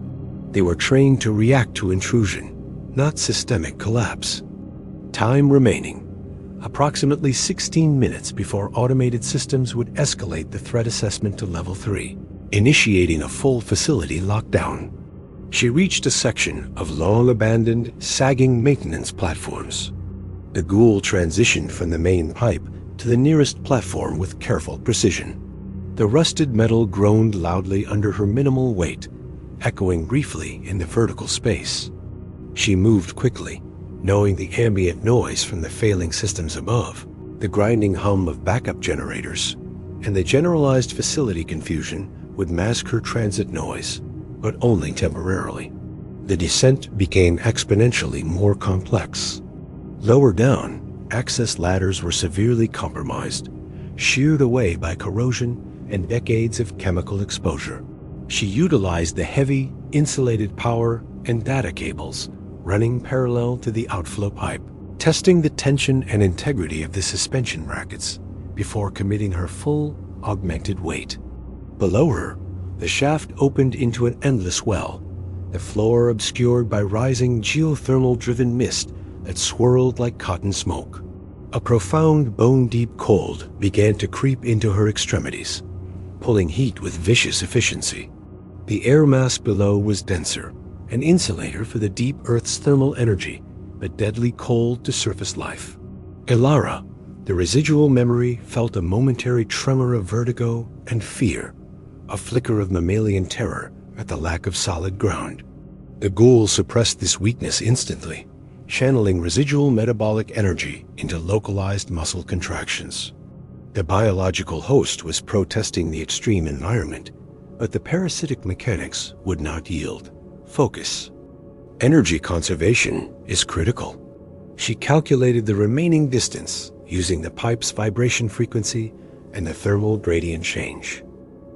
They were trained to react to intrusion, not systemic collapse. Time remaining, approximately 16 minutes before automated systems would escalate the threat assessment to level 3, initiating a full facility lockdown. She reached a section of long-abandoned, sagging maintenance platforms. The ghoul transitioned from the main pipe to the nearest platform with careful precision. The rusted metal groaned loudly under her minimal weight, echoing briefly in the vertical space. She moved quickly, knowing the ambient noise from the failing systems above, the grinding hum of backup generators, and the generalized facility confusion would mask her transit noise, but only temporarily. The descent became exponentially more complex. Lower down, access ladders were severely compromised, sheared away by corrosion and decades of chemical exposure. She utilized the heavy, insulated power and data cables running parallel to the outflow pipe, testing the tension and integrity of the suspension brackets before committing her full, augmented weight. Below her, the shaft opened into an endless well, the floor obscured by rising geothermal-driven mist that swirled like cotton smoke. A profound bone-deep cold began to creep into her extremities, pulling heat with vicious efficiency. The air mass below was denser, an insulator for the deep Earth's thermal energy, but deadly cold to surface life. Ilara, the residual memory, felt a momentary tremor of vertigo and fear, a flicker of mammalian terror at the lack of solid ground. The ghoul suppressed this weakness instantly, channeling residual metabolic energy into localized muscle contractions. The biological host was protesting the extreme environment, but the parasitic mechanics would not yield. Focus. Energy conservation is critical. She calculated the remaining distance using the pipe's vibration frequency and the thermal gradient change.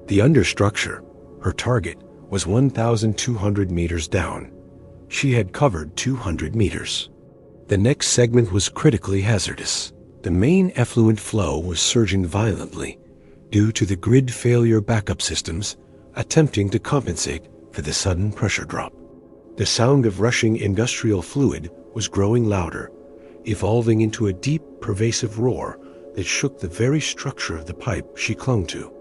The understructure, her target, was 1,200 meters down. She had covered 200 meters. The next segment was critically hazardous. The main effluent flow was surging violently due to the grid failure backup systems attempting to compensate for the sudden pressure drop. The sound of rushing industrial fluid was growing louder, evolving into a deep, pervasive roar that shook the very structure of the pipe she clung to.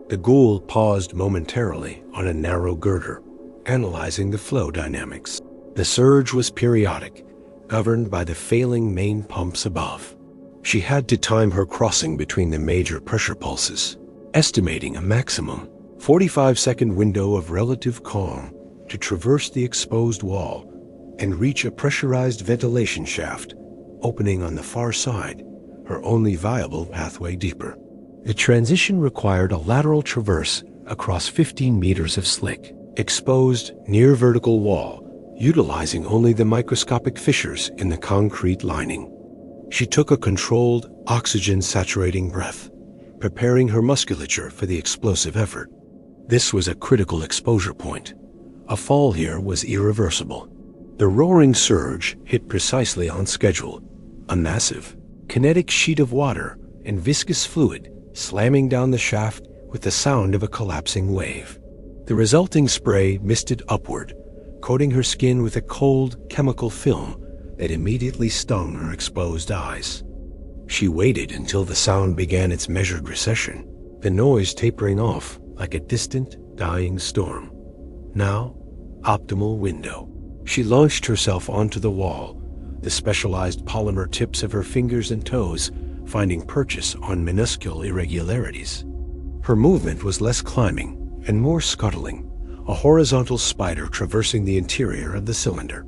The ghoul paused momentarily on a narrow girder, analyzing the flow dynamics. The surge was periodic, governed by the failing main pumps above. She had to time her crossing between the major pressure pulses, estimating a maximum 45-second window of relative calm to traverse the exposed wall and reach a pressurized ventilation shaft opening on the far side, her only viable pathway deeper. The transition required a lateral traverse across 15 meters of slick, exposed near vertical wall, utilizing only the microscopic fissures in the concrete lining. She took a controlled, oxygen-saturating breath, preparing her musculature for the explosive effort. This was a critical exposure point. A fall here was irreversible. The roaring surge hit precisely on schedule, a massive, kinetic sheet of water and viscous fluid slamming down the shaft with the sound of a collapsing wave. The resulting spray misted upward, coating her skin with a cold, chemical film that immediately stung her exposed eyes. She waited until the sound began its measured recession, the noise tapering off like a distant, dying storm. Now, optimal window. She launched herself onto the wall, the specialized polymer tips of her fingers and toes finding purchase on minuscule irregularities. Her movement was less climbing and more scuttling, a horizontal spider traversing the interior of the cylinder.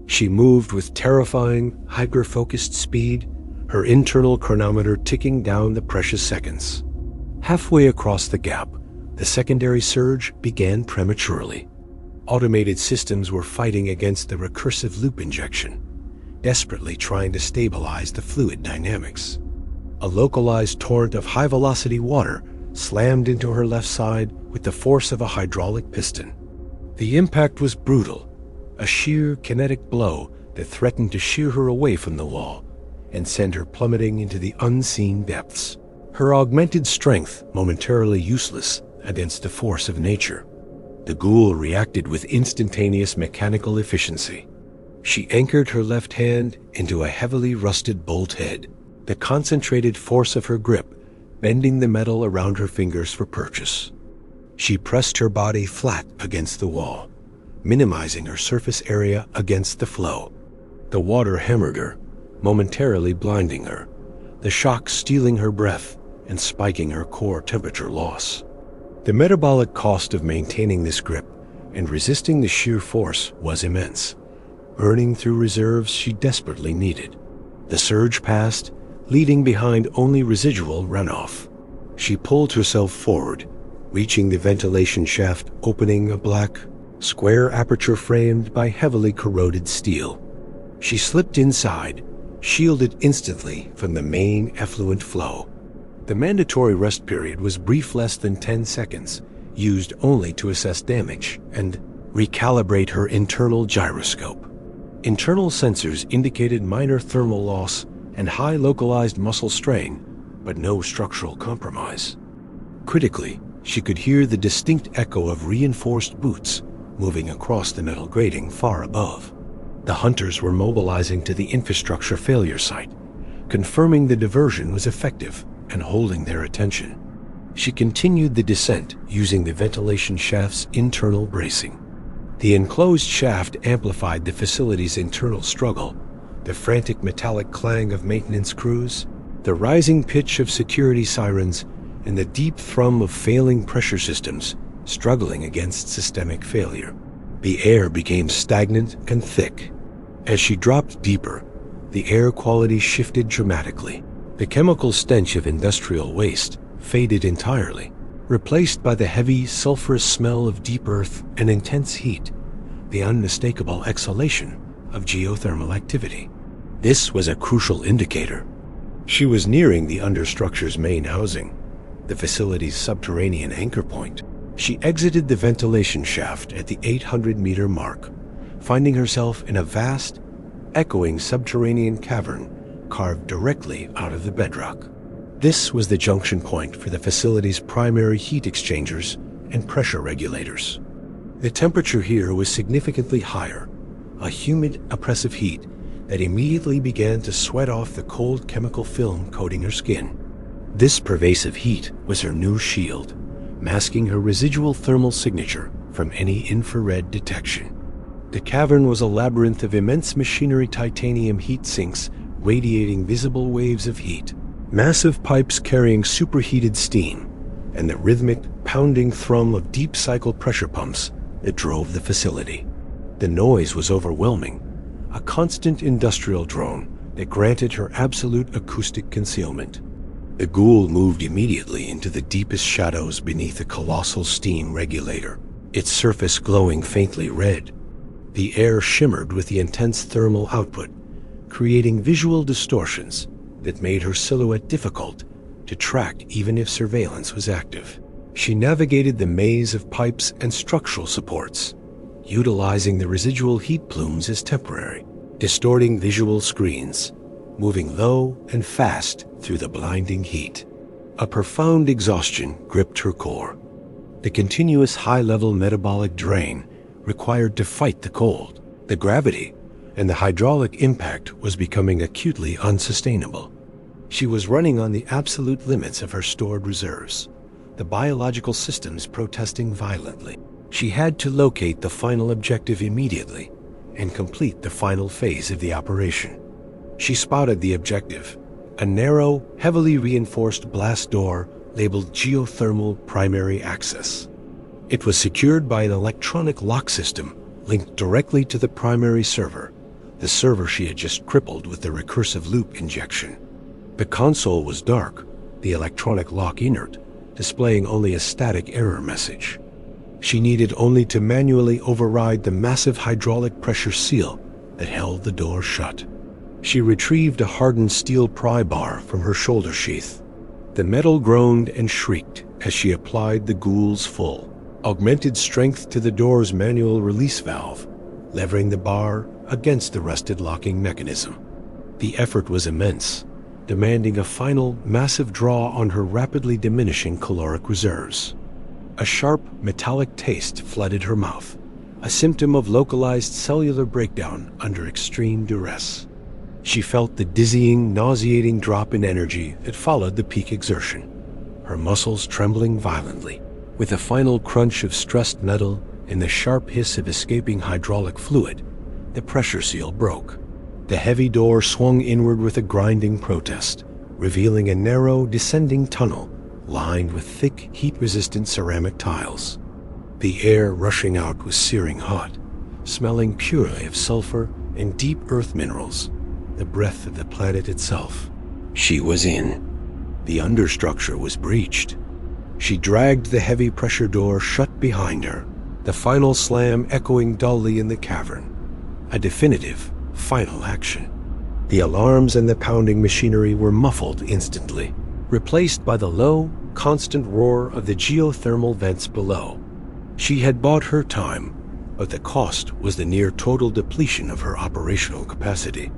She moved with terrifying, hyper-focused speed, her internal chronometer ticking down the precious seconds. Halfway across the gap, the secondary surge began prematurely. Automated systems were fighting against the recursive loop injection, desperately trying to stabilize the fluid dynamics. A localized torrent of high-velocity water slammed into her left side with the force of a hydraulic piston. The impact was brutal, a sheer kinetic blow that threatened to shear her away from the wall and send her plummeting into the unseen depths. Her augmented strength momentarily useless against the force of nature. The ghoul reacted with instantaneous mechanical efficiency. She anchored her left hand into a heavily rusted bolt head, the concentrated force of her grip bending the metal around her fingers for purchase. She pressed her body flat against the wall, minimizing her surface area against the flow. The water hammered her, momentarily blinding her, the shock stealing her breath and spiking her core temperature loss. The metabolic cost of maintaining this grip and resisting the sheer force was immense, burning through reserves she desperately needed. The surge passed, leaving behind only residual runoff. She pulled herself forward, reaching the ventilation shaft, opening a black, square aperture framed by heavily corroded steel. She slipped inside, shielded instantly from the main effluent flow. The mandatory rest period was brief, less than 10 seconds, used only to assess damage and recalibrate her internal gyroscope. Internal sensors indicated minor thermal loss and high localized muscle strain, but no structural compromise. Critically, she could hear the distinct echo of reinforced boots moving across the metal grating far above. The hunters were mobilizing to the infrastructure failure site, confirming the diversion was effective and holding their attention. She continued the descent using the ventilation shaft's internal bracing. The enclosed shaft amplified the facility's internal struggle, the frantic metallic clang of maintenance crews, the rising pitch of security sirens, and the deep thrum of failing pressure systems struggling against systemic failure. The air became stagnant and thick. As she dropped deeper, the air quality shifted dramatically. The chemical stench of industrial waste faded entirely, replaced by the heavy, sulfurous smell of deep earth and intense heat, the unmistakable exhalation of geothermal activity. This was a crucial indicator. She was nearing the understructure's main housing, the facility's subterranean anchor point. She exited the ventilation shaft at the 800-meter mark, finding herself in a vast, echoing subterranean cavern carved directly out of the bedrock. This was the junction point for the facility's primary heat exchangers and pressure regulators. The temperature here was significantly higher, a humid, oppressive heat that immediately began to sweat off the cold chemical film coating her skin. This pervasive heat was her new shield, masking her residual thermal signature from any infrared detection. The cavern was a labyrinth of immense machinery, titanium heat sinks radiating visible waves of heat, massive pipes carrying superheated steam, and the rhythmic, pounding thrum of deep cycle pressure pumps that drove the facility. The noise was overwhelming, a constant industrial drone that granted her absolute acoustic concealment. The ghoul moved immediately into the deepest shadows beneath a colossal steam regulator, its surface glowing faintly red. The air shimmered with the intense thermal output, creating visual distortions that made her silhouette difficult to track even if surveillance was active. She navigated the maze of pipes and structural supports, utilizing the residual heat plumes as temporary, distorting visual screens, moving low and fast through the blinding heat. A profound exhaustion gripped her core. The continuous high-level metabolic drain required to fight the cold, the gravity, and the hydraulic impact was becoming acutely unsustainable. She was running on the absolute limits of her stored reserves, the biological systems protesting violently. She had to locate the final objective immediately and complete the final phase of the operation. She spotted the objective, a narrow, heavily reinforced blast door labeled Geothermal Primary Access. It was secured by an electronic lock system linked directly to the primary server, the server she had just crippled with the recursive loop injection. The console was dark, the electronic lock inert, displaying only a static error message. She needed only to manually override the massive hydraulic pressure seal that held the door shut. She retrieved a hardened steel pry bar from her shoulder sheath. The metal groaned and shrieked as she applied the ghoul's full, augmented strength to the door's manual release valve, levering the bar against the rusted locking mechanism. The effort was immense, demanding a final, massive draw on her rapidly diminishing caloric reserves. A sharp, metallic taste flooded her mouth, a symptom of localized cellular breakdown under extreme duress. She felt the dizzying, nauseating drop in energy that followed the peak exertion, her muscles trembling violently. With a final crunch of stressed metal and the sharp hiss of escaping hydraulic fluid, the pressure seal broke. The heavy door swung inward with a grinding protest, revealing a narrow, descending tunnel lined with thick, heat-resistant ceramic tiles. The air rushing out was searing hot, smelling purely of sulfur and deep earth minerals, the breath of the planet itself. She was in. The understructure was breached. She dragged the heavy pressure door shut behind her, the final slam echoing dully in the cavern. A definitive, final action. The alarms and the pounding machinery were muffled instantly, replaced by the low, constant roar of the geothermal vents below. She had bought her time, but the cost was the near total depletion of her operational capacity.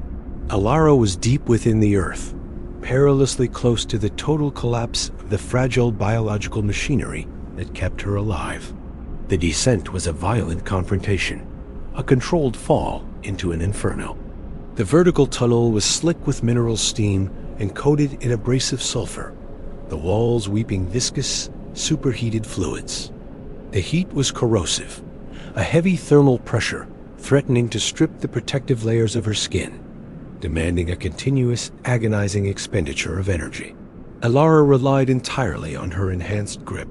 Alara was deep within the earth, perilously close to the total collapse of the fragile biological machinery that kept her alive. The descent was a violent confrontation, a controlled fall into an inferno. The vertical tunnel was slick with mineral steam and coated in abrasive sulfur, the walls weeping viscous, superheated fluids. The heat was corrosive, a heavy thermal pressure threatening to strip the protective layers of her skin, demanding a continuous, agonizing expenditure of energy. Alara relied entirely on her enhanced grip,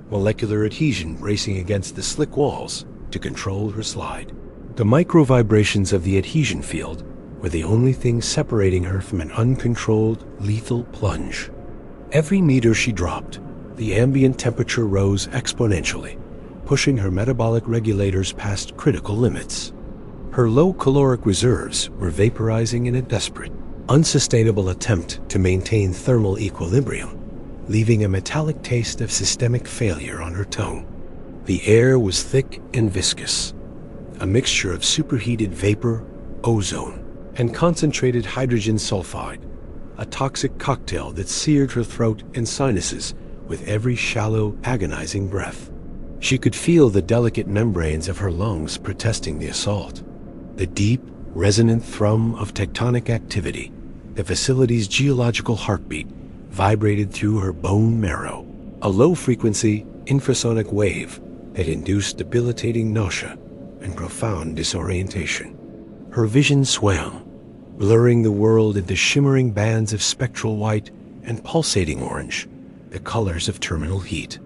molecular adhesion bracing against the slick walls to control her slide. The micro-vibrations of the adhesion field were the only thing separating her from an uncontrolled, lethal plunge. Every meter she dropped, the ambient temperature rose exponentially, pushing her metabolic regulators past critical limits. Her low caloric reserves were vaporizing in a desperate, unsustainable attempt to maintain thermal equilibrium, leaving a metallic taste of systemic failure on her tongue. The air was thick and viscous, a mixture of superheated vapor, ozone, and concentrated hydrogen sulfide, a toxic cocktail that seared her throat and sinuses with every shallow, agonizing breath. She could feel the delicate membranes of her lungs protesting the assault. The deep, resonant thrum of tectonic activity, the facility's geological heartbeat, vibrated through her bone marrow, a low-frequency, infrasonic wave that induced debilitating nausea and profound disorientation. Her vision swam, blurring the world into shimmering bands of spectral white and pulsating orange, the colors of terminal heat.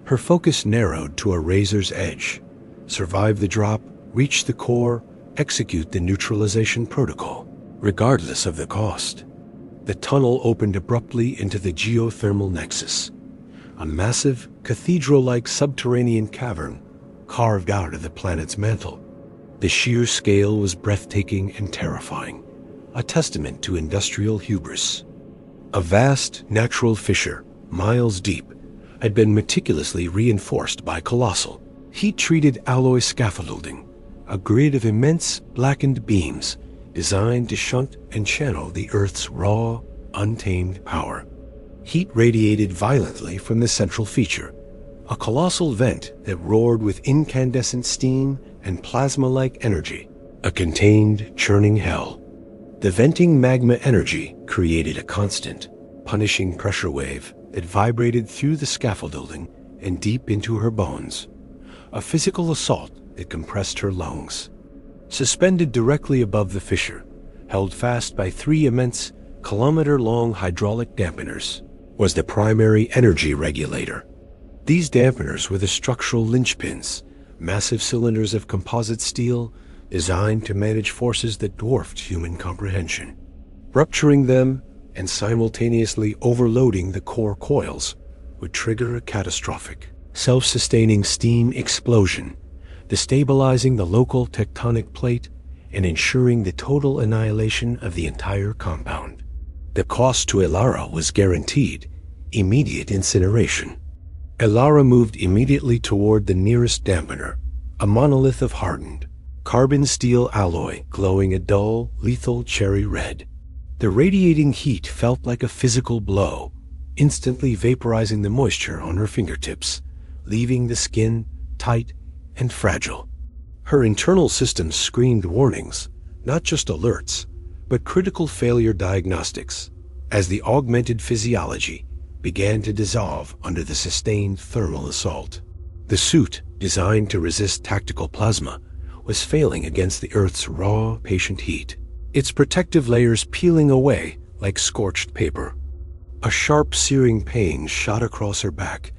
Her focus narrowed to a razor's edge, survive the drop, reach the core, execute the neutralization protocol, regardless of the cost. The tunnel opened abruptly into the geothermal nexus, a massive, cathedral-like subterranean cavern carved out of the planet's mantle. The sheer scale was breathtaking and terrifying, a testament to industrial hubris. A vast, natural fissure, miles deep, had been meticulously reinforced by colossal, heat-treated alloy scaffolding, a grid of immense, blackened beams designed to shunt and channel the Earth's raw, untamed power. Heat radiated violently from the central feature, a colossal vent that roared with incandescent steam and plasma-like energy, a contained, churning hell. The venting magma energy created a constant, punishing pressure wave that vibrated through the scaffolding and deep into her bones, a physical assault that compressed her lungs. Suspended directly above the fissure, held fast by 3 immense, kilometer-long hydraulic dampeners, was the primary energy regulator. These dampeners were the structural linchpins, massive cylinders of composite steel designed to manage forces that dwarfed human comprehension. Rupturing them and simultaneously overloading the core coils would trigger a catastrophic, self-sustaining steam explosion, destabilizing the local tectonic plate and ensuring the total annihilation of the entire compound. The cost to Alara was guaranteed: immediate incineration. Alara moved immediately toward the nearest dampener, a monolith of hardened, carbon steel alloy glowing a dull, lethal cherry red. The radiating heat felt like a physical blow, instantly vaporizing the moisture on her fingertips, leaving the skin tight and fragile. Her internal systems screamed warnings, not just alerts, but critical failure diagnostics, as the augmented physiology began to dissolve under the sustained thermal assault. The suit, designed to resist tactical plasma, was failing against the Earth's raw, patient heat. its protective layers peeling away like scorched paper. A sharp, searing pain shot across her back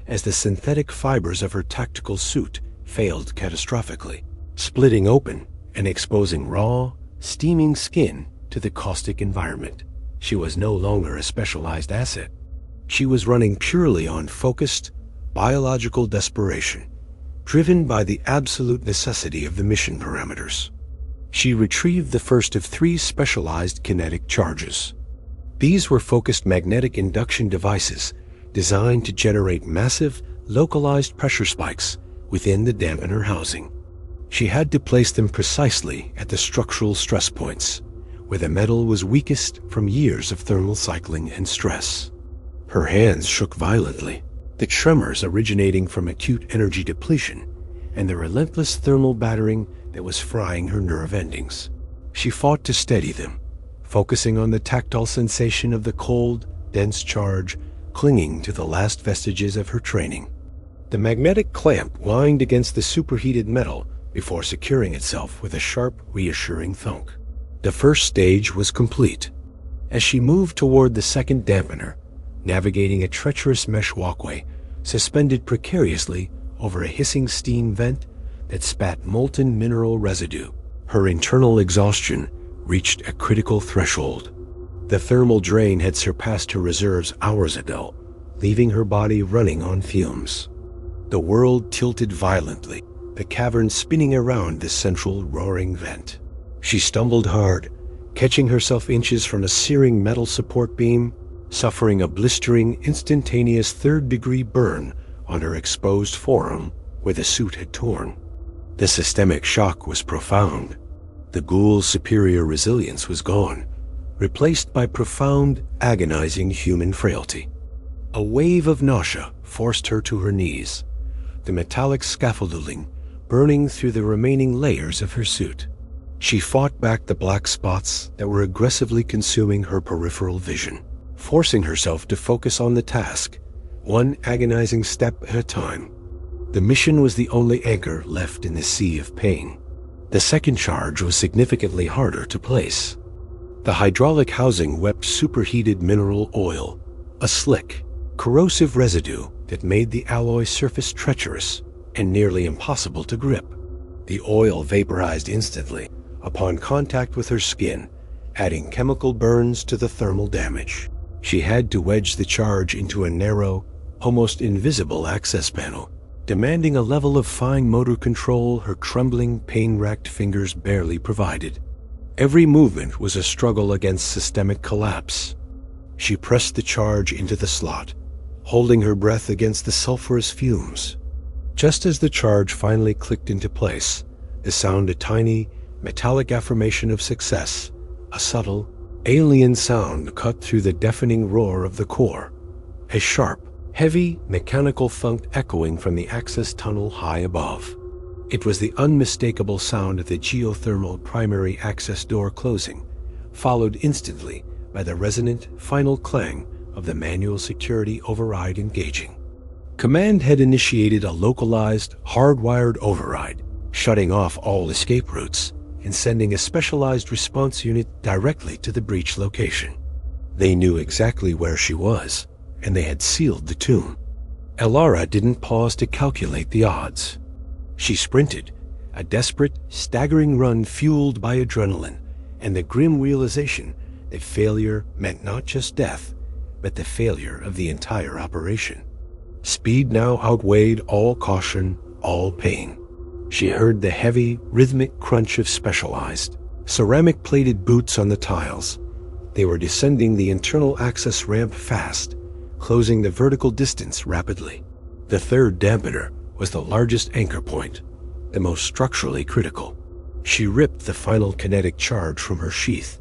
as the synthetic fibers of her tactical suit failed catastrophically, splitting open and exposing raw, steaming skin to the caustic environment. She was no longer a specialized asset. She was running purely on focused, biological desperation, driven by the absolute necessity of the mission parameters. She retrieved the first of 3 specialized kinetic charges. These were focused magnetic induction devices designed to generate massive, localized pressure spikes within the dampener housing. She had to place them precisely at the structural stress points, where the metal was weakest from years of thermal cycling and stress. Her hands shook violently, the tremors originating from acute energy depletion and the relentless thermal battering that was frying her nerve endings. She fought to steady them, focusing on the tactile sensation of the cold, dense charge clinging to the last vestiges of her training. The magnetic clamp whined against the superheated metal before securing itself with a sharp, reassuring thunk. The first stage was complete. As she moved toward the second dampener, navigating a treacherous mesh walkway suspended precariously over a hissing steam vent that spat molten mineral residue, her internal exhaustion reached a critical threshold. The thermal drain had surpassed her reserves hours ago, leaving her body running on fumes. The world tilted violently, the cavern spinning around the central roaring vent. She stumbled hard, catching herself inches from a searing metal support beam, suffering a blistering, instantaneous third-degree burn on her exposed forearm where the suit had torn. The systemic shock was profound. The ghoul's superior resilience was gone, replaced by profound, agonizing human frailty. A wave of nausea forced her to her knees, the metallic scaffolding burning through the remaining layers of her suit. She fought back the black spots that were aggressively consuming her peripheral vision, forcing herself to focus on the task, one agonizing step at a time. The mission was the only anchor left in the sea of pain. The second charge was significantly harder to place. The hydraulic housing wept superheated mineral oil, a slick, corrosive residue that made the alloy surface treacherous and nearly impossible to grip. The oil vaporized instantly upon contact with her skin, adding chemical burns to the thermal damage. She had to wedge the charge into a narrow, almost invisible access panel, demanding a level of fine motor control her trembling, pain-racked fingers barely provided. Every movement was a struggle against systemic collapse. She pressed the charge into the slot, holding her breath against the sulfurous fumes. Just as the charge finally clicked into place, the sound a tiny, metallic affirmation of success, a subtle, alien sound cut through the deafening roar of the core, a sharp, heavy, mechanical thunk echoing from the access tunnel high above. It was the unmistakable sound of the geothermal primary access door closing, followed instantly by the resonant, final clang of the manual security override engaging. Command had initiated a localized, hardwired override, shutting off all escape routes and sending a specialized response unit directly to the breach location. They knew exactly where she was, and they had sealed the tomb. Elara didn't pause to calculate the odds. She sprinted, a desperate, staggering run fueled by adrenaline and the grim realization that failure meant not just death, but the failure of the entire operation. Speed now outweighed all caution, all pain. She heard the heavy, rhythmic crunch of specialized, ceramic-plated boots on the tiles. They were descending the internal access ramp fast, closing the vertical distance rapidly. The third dampener was the largest anchor point, the most structurally critical. She ripped the final kinetic charge from her sheath,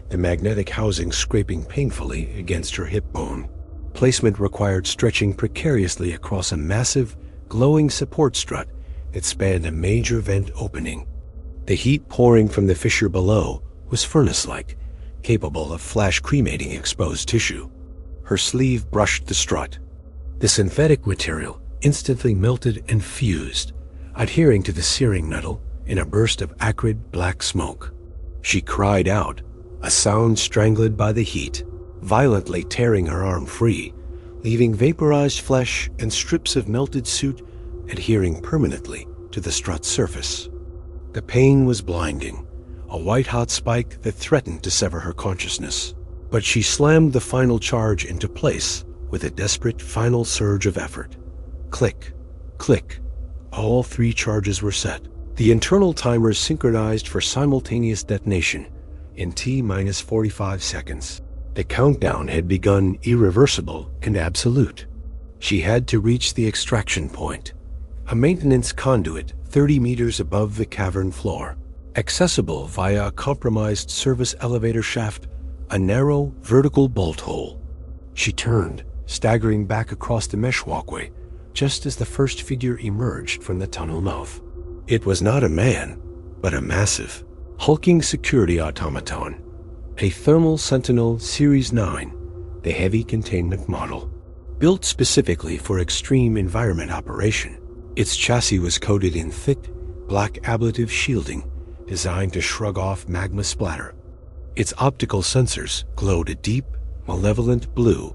the magnetic housing scraping painfully against her hip bone. Placement required stretching precariously across a massive, glowing support strut that spanned a major vent opening. The heat pouring from the fissure below was furnace-like, capable of flash cremating exposed tissue. Her sleeve brushed the strut. The synthetic material instantly melted and fused, adhering to the searing metal in a burst of acrid black smoke. She cried out, a sound strangled by the heat, violently tearing her arm free, leaving vaporized flesh and strips of melted suit adhering permanently to the strut's surface. The pain was blinding, a white-hot spike that threatened to sever her consciousness. But she slammed the final charge into place with a desperate final surge of effort. Click, click. All 3 charges were set. The internal timers synchronized for simultaneous detonation in T-minus 45 seconds. The countdown had begun irreversible and absolute. She had to reach the extraction point, a maintenance conduit 30 meters above the cavern floor, accessible via a compromised service elevator shaft, a narrow, vertical bolt hole. She turned, staggering back across the mesh walkway, just as the first figure emerged from the tunnel mouth. It was not a man, but a massive, hulking security automaton, a Thermal Sentinel Series 9, the heavy containment model. Built specifically for extreme environment operation, its chassis was coated in thick, black ablative shielding designed to shrug off magma splatter. Its optical sensors glowed a deep, malevolent blue,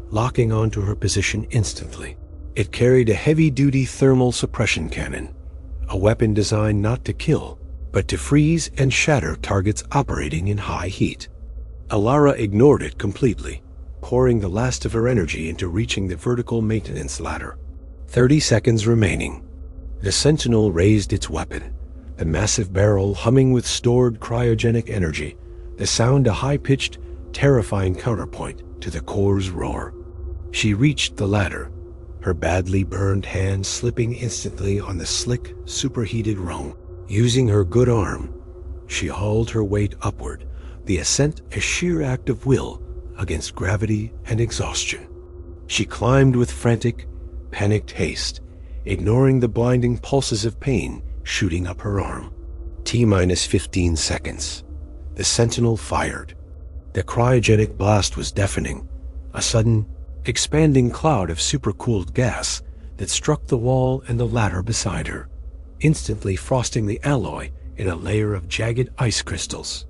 locking onto her position instantly. It carried a heavy-duty thermal suppression cannon, a weapon designed not to kill, but to freeze and shatter targets operating in high heat. Alara ignored it completely, pouring the last of her energy into reaching the vertical maintenance ladder. 30 seconds remaining. The Sentinel raised its weapon, the massive barrel humming with stored cryogenic energy, the sound a high-pitched, terrifying counterpoint to the core's roar. She reached the ladder, her badly burned hand slipping instantly on the slick, superheated rung. Using her good arm, she hauled her weight upward, the ascent a sheer act of will against gravity and exhaustion. She climbed with frantic, panicked haste, ignoring the blinding pulses of pain shooting up her arm. T-minus 15 seconds. The Sentinel fired. The cryogenic blast was deafening, a sudden, expanding cloud of supercooled gas that struck the wall and the ladder beside her, instantly frosting the alloy in a layer of jagged ice crystals.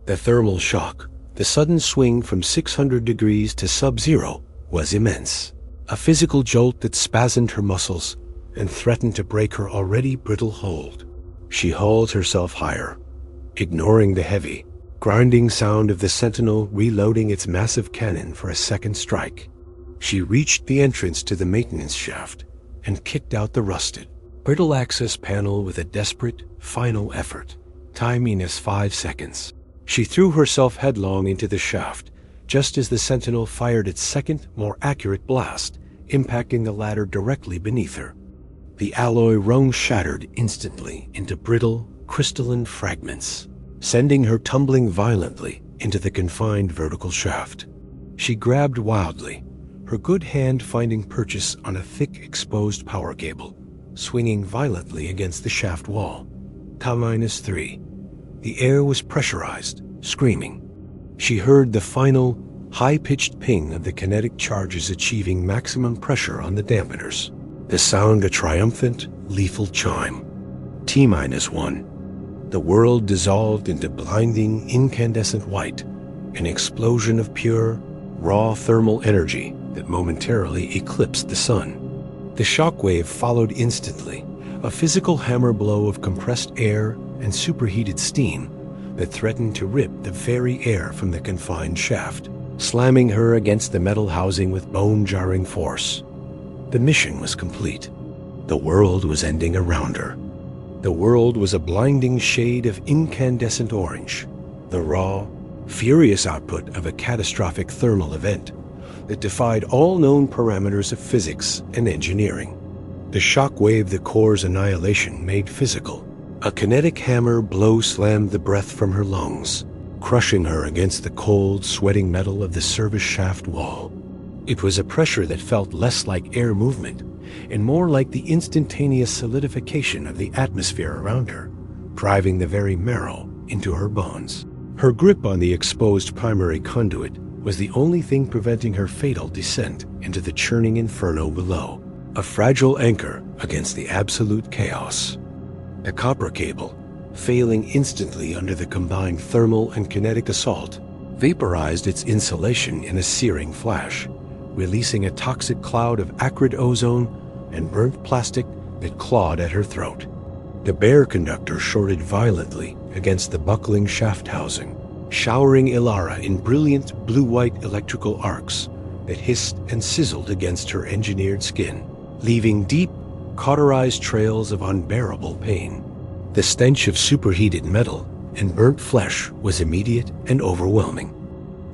The thermal shock, the sudden swing from 600 degrees to sub-zero, was immense, a physical jolt that spasmed her muscles and threatened to break her already brittle hold. She hauled herself higher, ignoring the heavy, grinding sound of the Sentinel reloading its massive cannon for a second strike. She reached the entrance to the maintenance shaft and kicked out the rusted, brittle access panel with a desperate, final effort. Time-minus 5 seconds. She threw herself headlong into the shaft, just as the Sentinel fired its second, more accurate blast, impacting the ladder directly beneath her. The alloy rung shattered instantly into brittle, crystalline fragments, sending her tumbling violently into the confined vertical shaft. She grabbed wildly, her good hand finding purchase on a thick, exposed power cable, swinging violently against the shaft wall. T-minus 3. The air was pressurized, screaming. She heard the final, high-pitched ping of the kinetic charges achieving maximum pressure on the dampeners. The sound a triumphant, lethal chime. T-minus 1. The world dissolved into blinding, incandescent white, an explosion of pure, raw thermal energy that momentarily eclipsed the sun. The shockwave followed instantly, a physical hammer blow of compressed air and superheated steam that threatened to rip the very air from the confined shaft, slamming her against the metal housing with bone-jarring force. The mission was complete. The world was ending around her. The world was a blinding shade of incandescent orange, the raw, furious output of a catastrophic thermal event that defied all known parameters of physics and engineering. The shockwave the core's annihilation made physical. A kinetic hammer blow slammed the breath from her lungs, crushing her against the cold, sweating metal of the service shaft wall. It was a pressure that felt less like air movement and more like the instantaneous solidification of the atmosphere around her, driving the very marrow into her bones. Her grip on the exposed primary conduit was the only thing preventing her fatal descent into the churning inferno below, a fragile anchor against the absolute chaos. The copper cable, failing instantly under the combined thermal and kinetic assault, vaporized its insulation in a searing flash, releasing a toxic cloud of acrid ozone and burnt plastic that clawed at her throat. The bare conductor shorted violently against the buckling shaft housing, showering Ilara in brilliant blue-white electrical arcs that hissed and sizzled against her engineered skin, leaving deep, cauterized trails of unbearable pain. The stench of superheated metal and burnt flesh was immediate and overwhelming.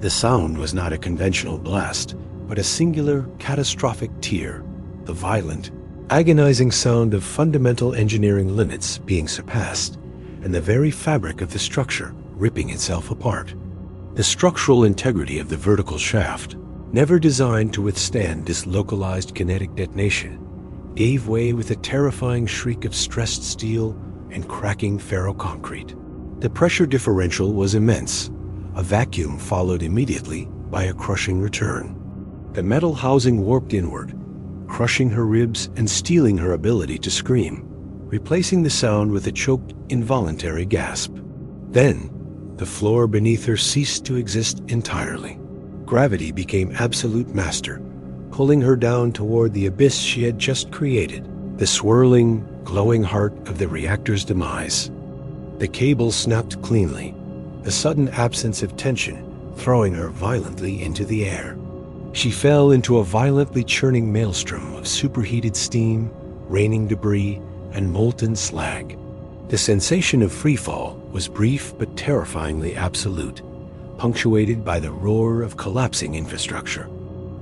The sound was not a conventional blast, but a singular, catastrophic tear, the violent, agonizing sound of fundamental engineering limits being surpassed, and the very fabric of the structure ripping itself apart. The structural integrity of the vertical shaft, never designed to withstand this localized kinetic detonation, gave way with a terrifying shriek of stressed steel and cracking ferroconcrete. The pressure differential was immense. A vacuum followed immediately by a crushing return. The metal housing warped inward, crushing her ribs and stealing her ability to scream, replacing the sound with a choked, involuntary gasp. Then, the floor beneath her ceased to exist entirely. Gravity became absolute master, pulling her down toward the abyss she had just created, the swirling, glowing heart of the reactor's demise. The cable snapped cleanly, the sudden absence of tension throwing her violently into the air. She fell into a violently churning maelstrom of superheated steam, raining debris, and molten slag. The sensation of freefall was brief but terrifyingly absolute, punctuated by the roar of collapsing infrastructure.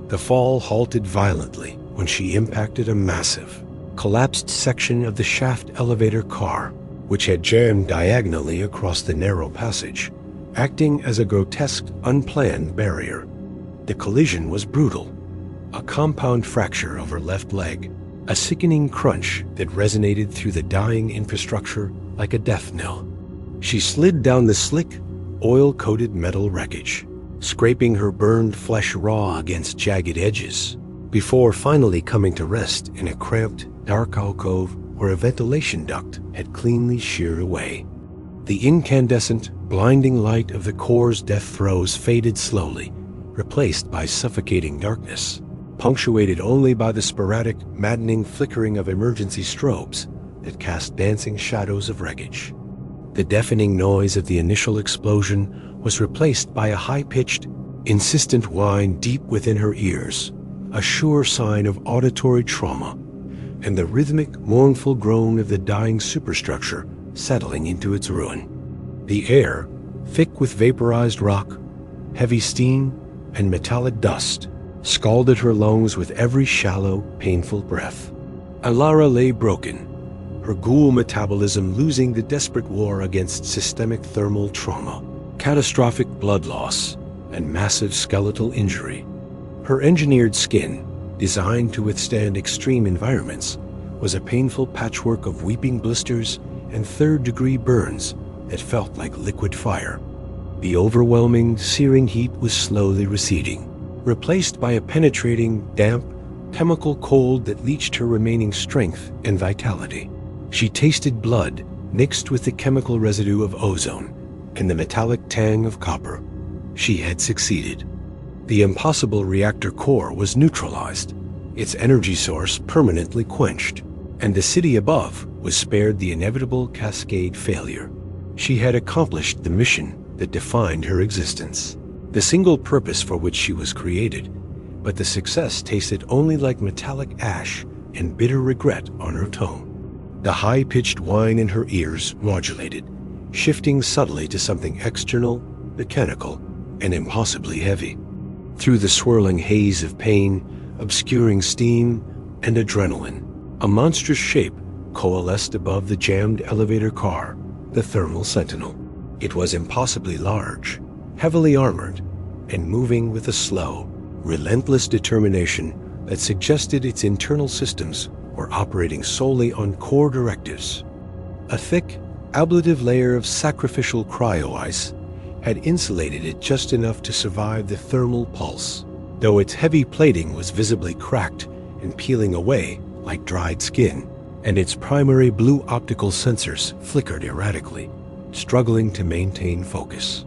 The fall halted violently when she impacted a massive, collapsed section of the shaft elevator car, which had jammed diagonally across the narrow passage, acting as a grotesque, unplanned barrier. The collision was brutal. A compound fracture of her left leg, a sickening crunch that resonated through the dying infrastructure like a death knell. She slid down the slick, oil-coated metal wreckage, scraping her burned flesh raw against jagged edges, before finally coming to rest in a cramped, dark alcove where a ventilation duct had cleanly sheared away. The incandescent, blinding light of the core's death throes faded slowly, replaced by suffocating darkness, punctuated only by the sporadic, maddening flickering of emergency strobes that cast dancing shadows of wreckage. The deafening noise of the initial explosion was replaced by a high-pitched, insistent whine deep within her ears, a sure sign of auditory trauma, and the rhythmic, mournful groan of the dying superstructure settling into its ruin. The air, thick with vaporized rock, heavy steam, and metallic dust, scalded her lungs with every shallow, painful breath. Ilara lay broken, her ghoul metabolism losing the desperate war against systemic thermal trauma, catastrophic blood loss, and massive skeletal injury. Her engineered skin, designed to withstand extreme environments, was a painful patchwork of weeping blisters and third-degree burns that felt like liquid fire. The overwhelming, searing heat was slowly receding, replaced by a penetrating, damp, chemical cold that leached her remaining strength and vitality. She tasted blood mixed with the chemical residue of ozone and the metallic tang of copper. She had succeeded. The impossible reactor core was neutralized, its energy source permanently quenched, and the city above was spared the inevitable cascade failure. She had accomplished the mission that defined her existence, the single purpose for which she was created, but the success tasted only like metallic ash and bitter regret on her tongue. The high-pitched whine in her ears modulated, shifting subtly to something external, mechanical, and impossibly heavy. Through the swirling haze of pain, obscuring steam, and adrenaline, a monstrous shape coalesced above the jammed elevator car, the thermal sentinel. It was impossibly large, heavily armored, and moving with a slow, relentless determination that suggested its internal systems were operating solely on core directives. A thick, ablative layer of sacrificial cryo-ice had insulated it just enough to survive the thermal pulse, though its heavy plating was visibly cracked and peeling away like dried skin. and its primary blue optical sensors flickered erratically, struggling to maintain focus.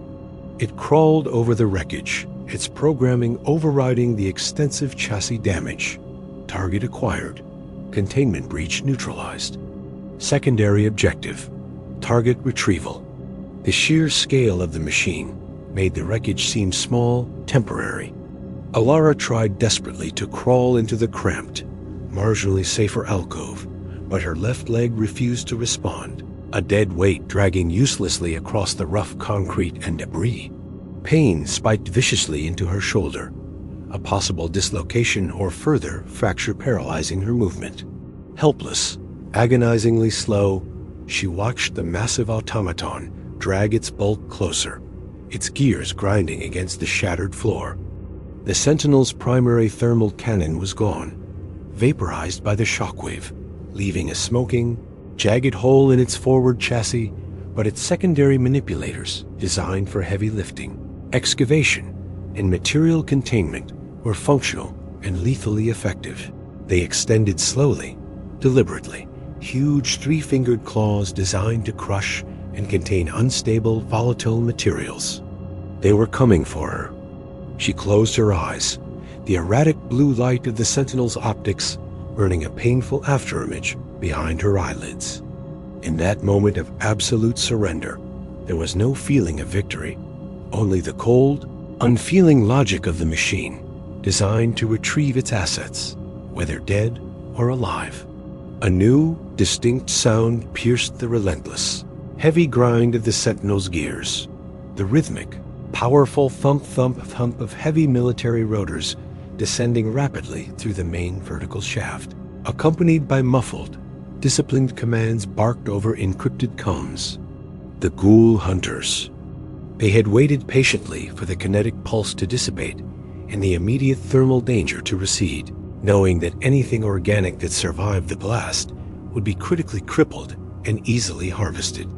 It crawled over the wreckage, its programming overriding the extensive chassis damage. Target acquired. Containment breach neutralized. Secondary objective: target retrieval. The sheer scale of the machine made the wreckage seem small, temporary. Alara tried desperately to crawl into the cramped, marginally safer alcove, but her left leg refused to respond, a dead weight dragging uselessly across the rough concrete and debris. Pain spiked viciously into her shoulder, a possible dislocation or further fracture paralyzing her movement. Helpless, agonizingly slow, she watched the massive automaton drag its bulk closer, its gears grinding against the shattered floor. The Sentinel's primary thermal cannon was gone, vaporized by the shockwave, leaving a smoking, jagged hole in its forward chassis, but its secondary manipulators, designed for heavy lifting, excavation, and material containment, were functional and lethally effective. They extended slowly, deliberately, huge three-fingered claws designed to crush and contain unstable, volatile materials. They were coming for her. She closed her eyes, the erratic blue light of the Sentinel's optics burning a painful afterimage behind her eyelids. In that moment of absolute surrender, there was no feeling of victory, only the cold, unfeeling logic of the machine, designed to retrieve its assets, whether dead or alive. A new, distinct sound pierced the relentless, heavy grind of the Sentinel's gears. The rhythmic, powerful thump-thump-thump of heavy military rotors descending rapidly through the main vertical shaft, accompanied by muffled, disciplined commands barked over encrypted comms. The ghoul hunters. They had waited patiently for the kinetic pulse to dissipate and the immediate thermal danger to recede, knowing that anything organic that survived the blast would be critically crippled and easily harvested.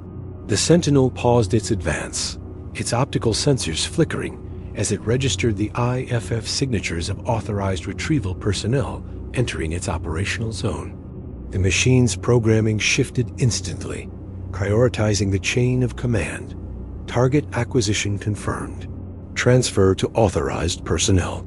The Sentinel paused its advance, its optical sensors flickering as it registered the IFF signatures of authorized retrieval personnel entering its operational zone. The machine's programming shifted instantly, prioritizing the chain of command. Target acquisition confirmed. Transfer to authorized personnel.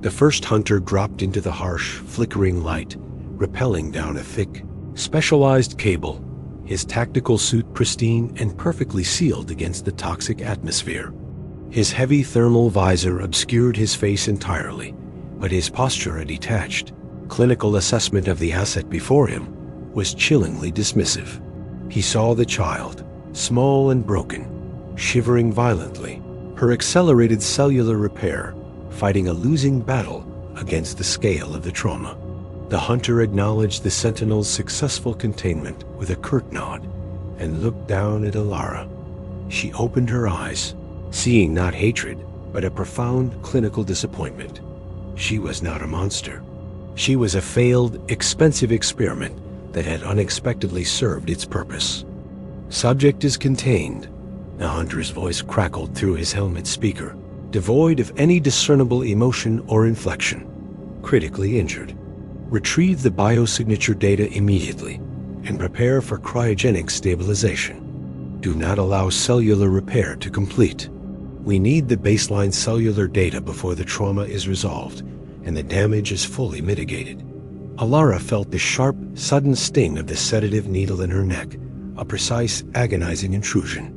The first hunter dropped into the harsh, flickering light, rappelling down a thick, specialized cable, his tactical suit pristine and perfectly sealed against the toxic atmosphere. His heavy thermal visor obscured his face entirely, but his posture a detached, clinical assessment of the asset before him was chillingly dismissive. He saw the child, small and broken, shivering violently, her accelerated cellular repair fighting a losing battle against the scale of the trauma. The hunter acknowledged the Sentinel's successful containment with a curt nod and looked down at Alara. She opened her eyes, seeing not hatred, but a profound clinical disappointment. She was not a monster. She was a failed, expensive experiment that had unexpectedly served its purpose. Subject is contained. The hunter's voice crackled through his helmet speaker, devoid of any discernible emotion or inflection. Critically injured. Retrieve the biosignature data immediately and prepare for cryogenic stabilization. Do not allow cellular repair to complete. We need the baseline cellular data before the trauma is resolved and the damage is fully mitigated. Alara felt the sharp, sudden sting of the sedative needle in her neck, a precise, agonizing intrusion.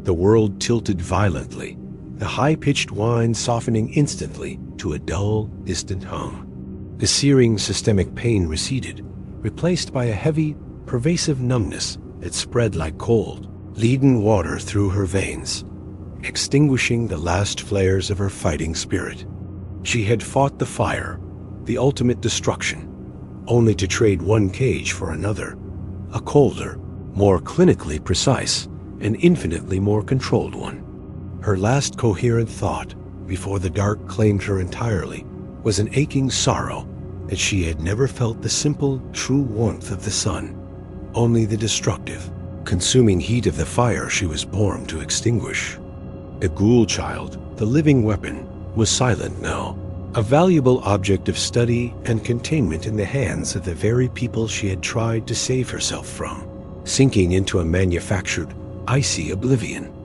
The world tilted violently, the high-pitched whine softening instantly to a dull, distant hum. The searing systemic pain receded, replaced by a heavy, pervasive numbness that spread like cold, leaden water through her veins, extinguishing the last flares of her fighting spirit. She had fought the fire, the ultimate destruction, only to trade one cage for another, a colder, more clinically precise, and infinitely more controlled one. Her last coherent thought, before the dark claimed her entirely, was an aching sorrow that she had never felt the simple, true warmth of the sun, only the destructive, consuming heat of the fire she was born to extinguish. The ghoul child, the living weapon, was silent now, a valuable object of study and containment in the hands of the very people she had tried to save herself from, sinking into a manufactured, icy oblivion.